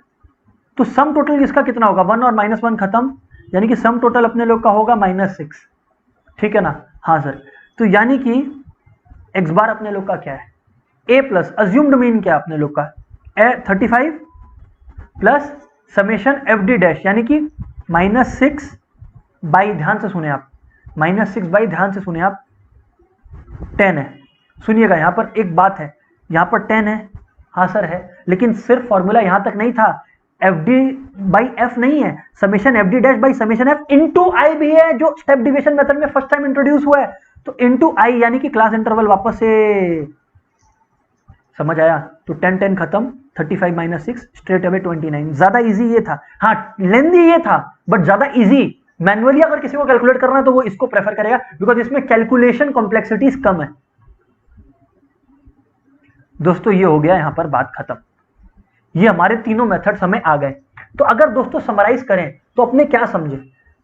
तो सम टोटल इसका कितना होगा, 1 और -1 खत्म, यानी कि सम टोटल अपने लोग का होगा -6, ठीक है ना। हाँ सर, तो यानी कि एक्स बार अपने लोग का क्या है, ए प्लस अज्यूम्ड मीन क्या है अपने लोग का 35 plus summation F D dash यानी कि -6 बाई, ध्यान से सुने आप, -6 बाई, ध्यान से सुने आप 10 है। सुनिएगा यहाँ पर एक बात है, यहाँ पर 10 है, हाँ सर है, लेकिन सिर्फ फॉर्मूला यहाँ तक नहीं था, एफ डी बाई एफ नहीं है, summation F D dash by summation F into I भी है, जो स्टेप डिविजन मेथड में फर्स्ट टाइम इंट्रोड्यूस हुआ है, तो इंटू आई यानी कि क्लास इंटरवल वापस से, समझ आया। तो 10 10 खत्म, 35 माइनस 6 स्ट्रेट अवे 29, ज्यादा इजी ये था, हाँ लेंदी ये था बट ज्यादा इजी। मैनुअली अगर किसी को कैलकुलेट करना है तो वो इसको प्रेफर करेगा, बिकॉज इसमें कैलकुलेशन कॉम्प्लेक्सिटीज कम है। दोस्तों ये हो गया यहां पर बात खत्म, ये हमारे तीनों मेथड्स हमें आ गए। तो अगर दोस्तों समराइज करें तो अपने क्या समझे,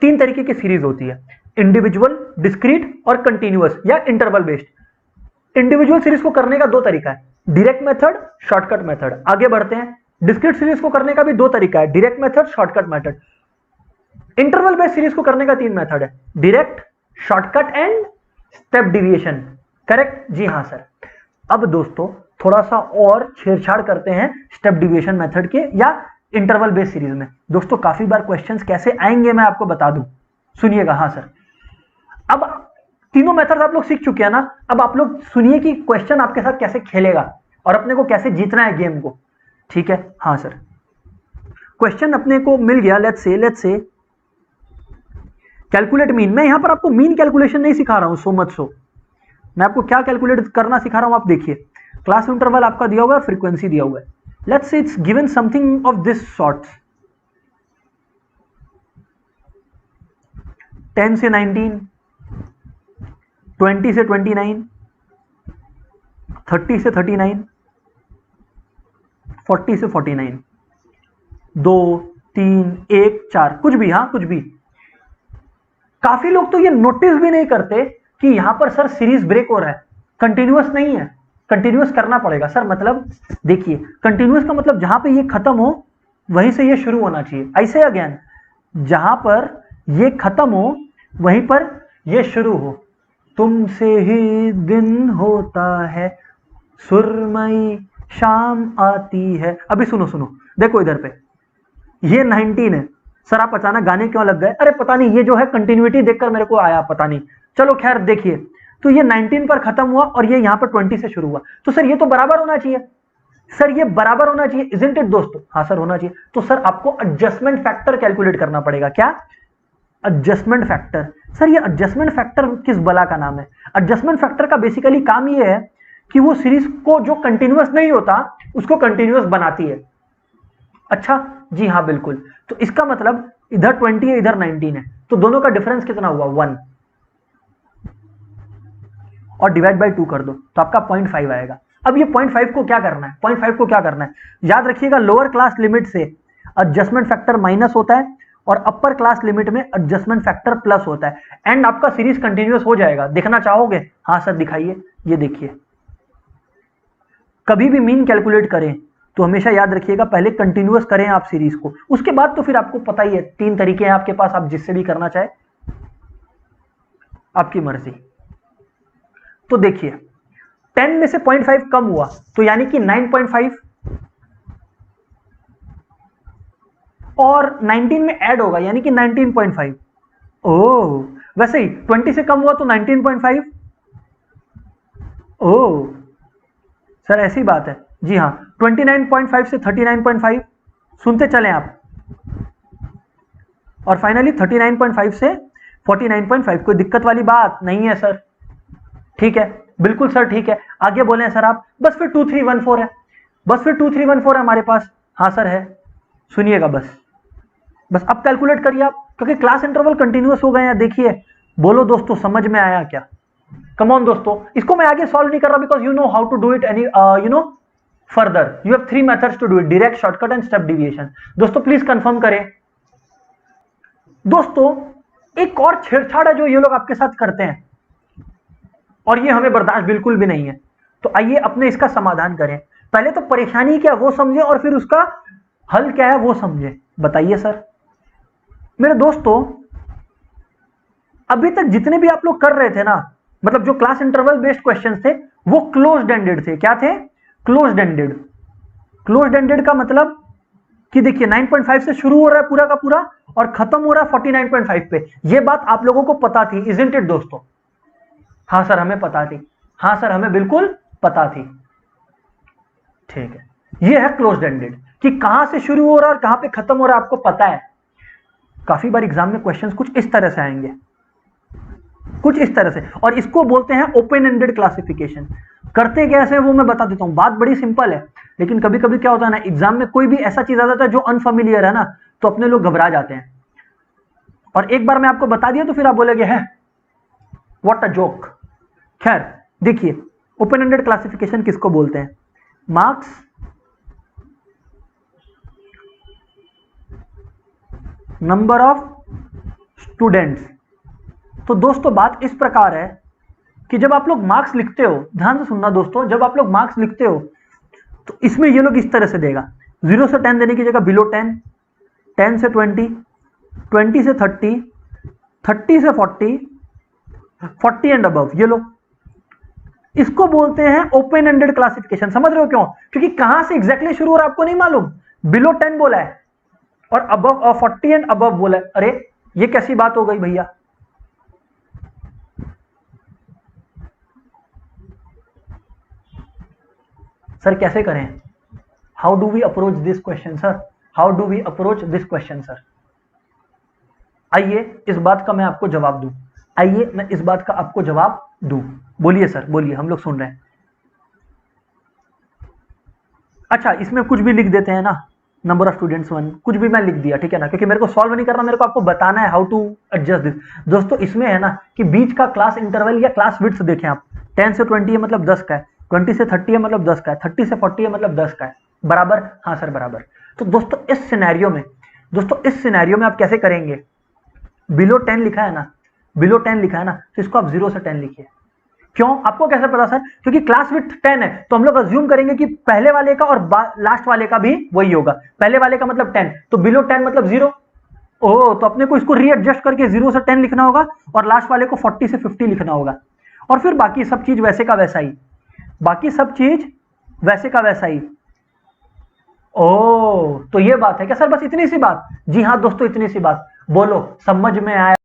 3 तरीके की सीरीज होती है, इंडिविजुअल, डिस्क्रीट और कंटिन्यूअस या इंटरवल बेस्ड। इंडिविजुअल सीरीज को करने का 2 तरीका है, डायरेक्ट मेथड, शॉर्टकट मेथड। आगे बढ़ते हैं, डिस्क्रीट सीरीज को करने का भी 2 तरीका है, direct method, shortcut method. Interval based series को करने का 3 मेथड है, direct, shortcut and step deviation, correct. जी हाँ सर। अब दोस्तों थोड़ा सा और छेड़छाड़ करते हैं स्टेप डिविएशन मेथड के या इंटरवल बेस्ड सीरीज में। दोस्तों काफी बार क्वेश्चंस कैसे आएंगे मैं आपको बता दूं, सुनिएगा। हाँ सर, अब तीनों मेथड आप लोग सीख चुके हैं ना, अब आप लोग सुनिए कि क्वेश्चन आपके साथ कैसे खेलेगा और अपने को कैसे जीतना है गेम को, ठीक है। हाँ सर, क्वेश्चन अपने को मिल गया, लेट्स से कैलकुलेट मीन। मैं यहां पर आपको मीन कैलकुलेशन नहीं सिखा रहा हूं, सो मच सो, मैं आपको क्या कैलकुलेट करना सिखा रहा हूं, आप देखिए। क्लास इंटरवल आपका दिया हुआ है, फ्रीक्वेंसी दिया हुआ है, let's say it's given something of this sort, 10 से 19, 20 से 29, 30 से 39, 40 से 49, 2, 3, 1, 4, कुछ भी, हाँ कुछ भी। काफी लोग तो ये नोटिस भी नहीं करते कि यहां पर सर सीरीज ब्रेक हो रहा है, कंटिन्यूअस नहीं है। कंटिन्यूअस करना पड़ेगा सर, मतलब देखिए कंटिन्यूअस का मतलब जहां पे ये खत्म हो वहीं से ये शुरू होना चाहिए। ऐसे अगेन जहां पर ये खत्म हो वहीं पर ये शुरू हो। तुमसे ही दिन होता है, सुरमई शाम आती है। अभी सुनो सुनो, देखो इधर पे ये 19 है। सर आप अचानक गाने क्यों लग गए? अरे पता नहीं, ये जो है कंटिन्यूटी देखकर मेरे को आया, पता नहीं। चलो खैर देखिए, तो ये 19 पर खत्म हुआ और ये यहां पर 20 से शुरू हुआ, तो सर ये तो बराबर होना चाहिए। सर ये बराबर होना चाहिए, इजंट इट दोस्तों? हाँ सर होना चाहिए। तो सर आपको एडजस्टमेंट फैक्टर कैलकुलेट करना पड़ेगा। क्या? Adjustment factor. सर ये एडजस्टमेंट फैक्टर किस बला का नाम है? एडजस्टमेंट फैक्टर का बेसिकली काम ये है कि वो सीरीज को जो कंटिन्यूअस नहीं होता उसको कंटिन्यूअस बनाती है। अच्छा जी हाँ बिल्कुल। तो इसका मतलब इधर 20 है इधर 19 है, तो दोनों का डिफरेंस कितना हुआ? 1, और डिवाइड बाय 2 कर दो तो आपका 0.5 आएगा। अब ये 0.5 को क्या करना है? 0.5 को क्या करना है? याद रखिएगा लोअर क्लास लिमिट से एडजस्टमेंट फैक्टर माइनस होता है और अपर क्लास लिमिट में एडजस्टमेंट फैक्टर प्लस होता है, एंड आपका सीरीज कंटिन्यूअस हो जाएगा। देखना चाहोगे? हाँ सर दिखाइए। ये देखिए, कभी भी मीन कैलकुलेट करें तो हमेशा याद रखिएगा पहले कंटिन्यूअस करें आप सीरीज को, उसके बाद तो फिर आपको पता ही है 3 तरीके हैं आपके पास, आप जिससे भी करना चाहे, आपकी मर्जी। तो देखिए 10 में से 0.5 कम हुआ तो यानी कि 9.5, और 19 में ऐड होगा यानी कि 19.5। ओह वैसे ही 20 से कम हुआ तो 19.5। ओह सर ऐसी बात है? जी हाँ, 29.5 से 39.5 सुनते चलें आप, और फाइनली 39.5 से 49.5। कोई दिक्कत वाली बात नहीं है सर? ठीक है बिल्कुल सर, ठीक है। आगे बोले सर आप? बस फिर 2314 है, बस फिर 2314 है हमारे पास। हाँ सर है, सुनिएगा बस बस अब कैलकुलेट करिए आप, क्योंकि क्लास इंटरवल कंटिन्यूअस हो गए हैं। देखिए बोलो दोस्तों, समझ में आया क्या? कम ऑन दोस्तों, इसको मैं आगे सॉल्व नहीं कर रहा because you know how to do it any you know further. You have 3 methods to do it, direct, shortcut and step deviation. दोस्तों प्लीज कंफर्म करें। दोस्तों एक और छेड़छाड़ है जो ये लोग आपके साथ करते हैं, और ये हमें बर्दाश्त बिल्कुल भी नहीं है। तो आइए अपने इसका समाधान करें। पहले तो परेशानी क्या वो समझे और फिर उसका हल क्या है वो समझे। बताइए सर। मेरे दोस्तों अभी तक जितने भी आप लोग कर रहे थे ना, मतलब जो क्लास इंटरवल बेस्ड क्वेश्चंस थे वो क्लोज्ड एंडेड थे। क्या थे? Closed ended. क्लोज्ड एंडेड का मतलब कि देखिए 9.5 से शुरू हो रहा है पूरा का पूरा और खत्म हो रहा है 49.5 पे। ये बात आप लोगों को पता थी, इजंट इट दोस्तों? हाँ सर हमें पता थी, हाँ सर हमें बिल्कुल पता थी। ठीक है, ये है क्लोज्ड एंडेड कि कहां से शुरू हो रहा है और कहां पे खत्म हो रहा है आपको पता है। काफी बार एग्जाम में क्वेश्चंस कुछ इस तरह से आएंगे, कुछ इस तरह से, और इसको बोलते हैं ओपन एंडेड क्लासिफिकेशन। करते कैसे हैं वो मैं बता देता हूं। बात बड़ी सिंपल है, लेकिन कभी कभी क्या होता है ना, एग्जाम में कोई भी ऐसा चीज आ जाता है जो अनफेमिलियर है ना, तो अपने लोग घबरा जाते हैं। और एक बार मैं आपको बता दिया तो फिर आप बोलेंगे है व्हाट अ जोक। खैर देखिए, ओपन एंडेड क्लासिफिकेशन किसको बोलते हैं? Marks, number of students. तो दोस्तों बात इस प्रकार है कि जब आप लोग मार्क्स लिखते हो, ध्यान से सुनना दोस्तों, जब आप लोग मार्क्स लिखते हो तो इसमें ये लोग इस तरह से देगा, 0 से 10 देने की जगह बिलो 10, 10 से 20, 20 से 30, 30 से 40, 40 एंड अबव। ये लोग इसको बोलते हैं ओपन एंडेड क्लासिफिकेशन। समझ रहे हो क्यों? क्योंकि कहां से एग्जैक्टली शुरू हो रहा है आपको नहीं मालूम। बिलो 10 बोला है और अबव 40 एंड अबव बोला है। अरे ये कैसी बात हो गई भैया? सर कैसे करें? How do we approach this question sir? How do we approach this question sir? आइए इस बात का मैं आपको जवाब दूं, आइए मैं इस बात का आपको जवाब दूं। बोलिए सर, बोलिए, हम लोग सुन रहे हैं। अच्छा इसमें कुछ भी लिख देते हैं ना, नंबर ऑफ स्टूडेंट्स 1, कुछ भी मैं लिख दिया, ठीक है ना, क्योंकि मेरे को सॉल्व नहीं करना, मेरे को आपको बताना है हाउ टू एडजस्ट दिस। दोस्तों इसमें है ना कि बीच का क्लास इंटरवल या क्लास विड्थ देखें आप, 10 से 20 है मतलब 10 का है, 20 से 30 है मतलब 10 का है, 30 से 40 है मतलब 10 का है, बराबर, हाँ सर बराबर। तो दोस्तों इस सिनेरियो में, दोस्तों इस सिनेरियो में आप कैसे करेंगे, बिलो 10 लिखा है ना, बिलो 10 लिखा है ना, तो इसको आप 0 से 10 लिखिए। क्यों, आपको कैसे पता सर, क्योंकि क्लास विड्थ 10 है, तो हम लोग अज्यूम करेंगे कि पहले वाले का और लास्ट वाले का भी वही होगा, पहले वाले का मतलब 10, तो बिलो 10 मतलब 0। ओह, तो अपने को इसको रीएडजस्ट करके 0 से 10 लिखना होगा और लास्ट वाले को 40 से 50 लिखना होगा, और फिर बाकी सब चीज वैसे का वैसा ही, बाकी सब चीज वैसे का वैसा ही। ओह, तो ये बात है क्या सर, बस इतनी सी बात? जी हाँ दोस्तों, इतनी सी बात। बोलो समझ में आया?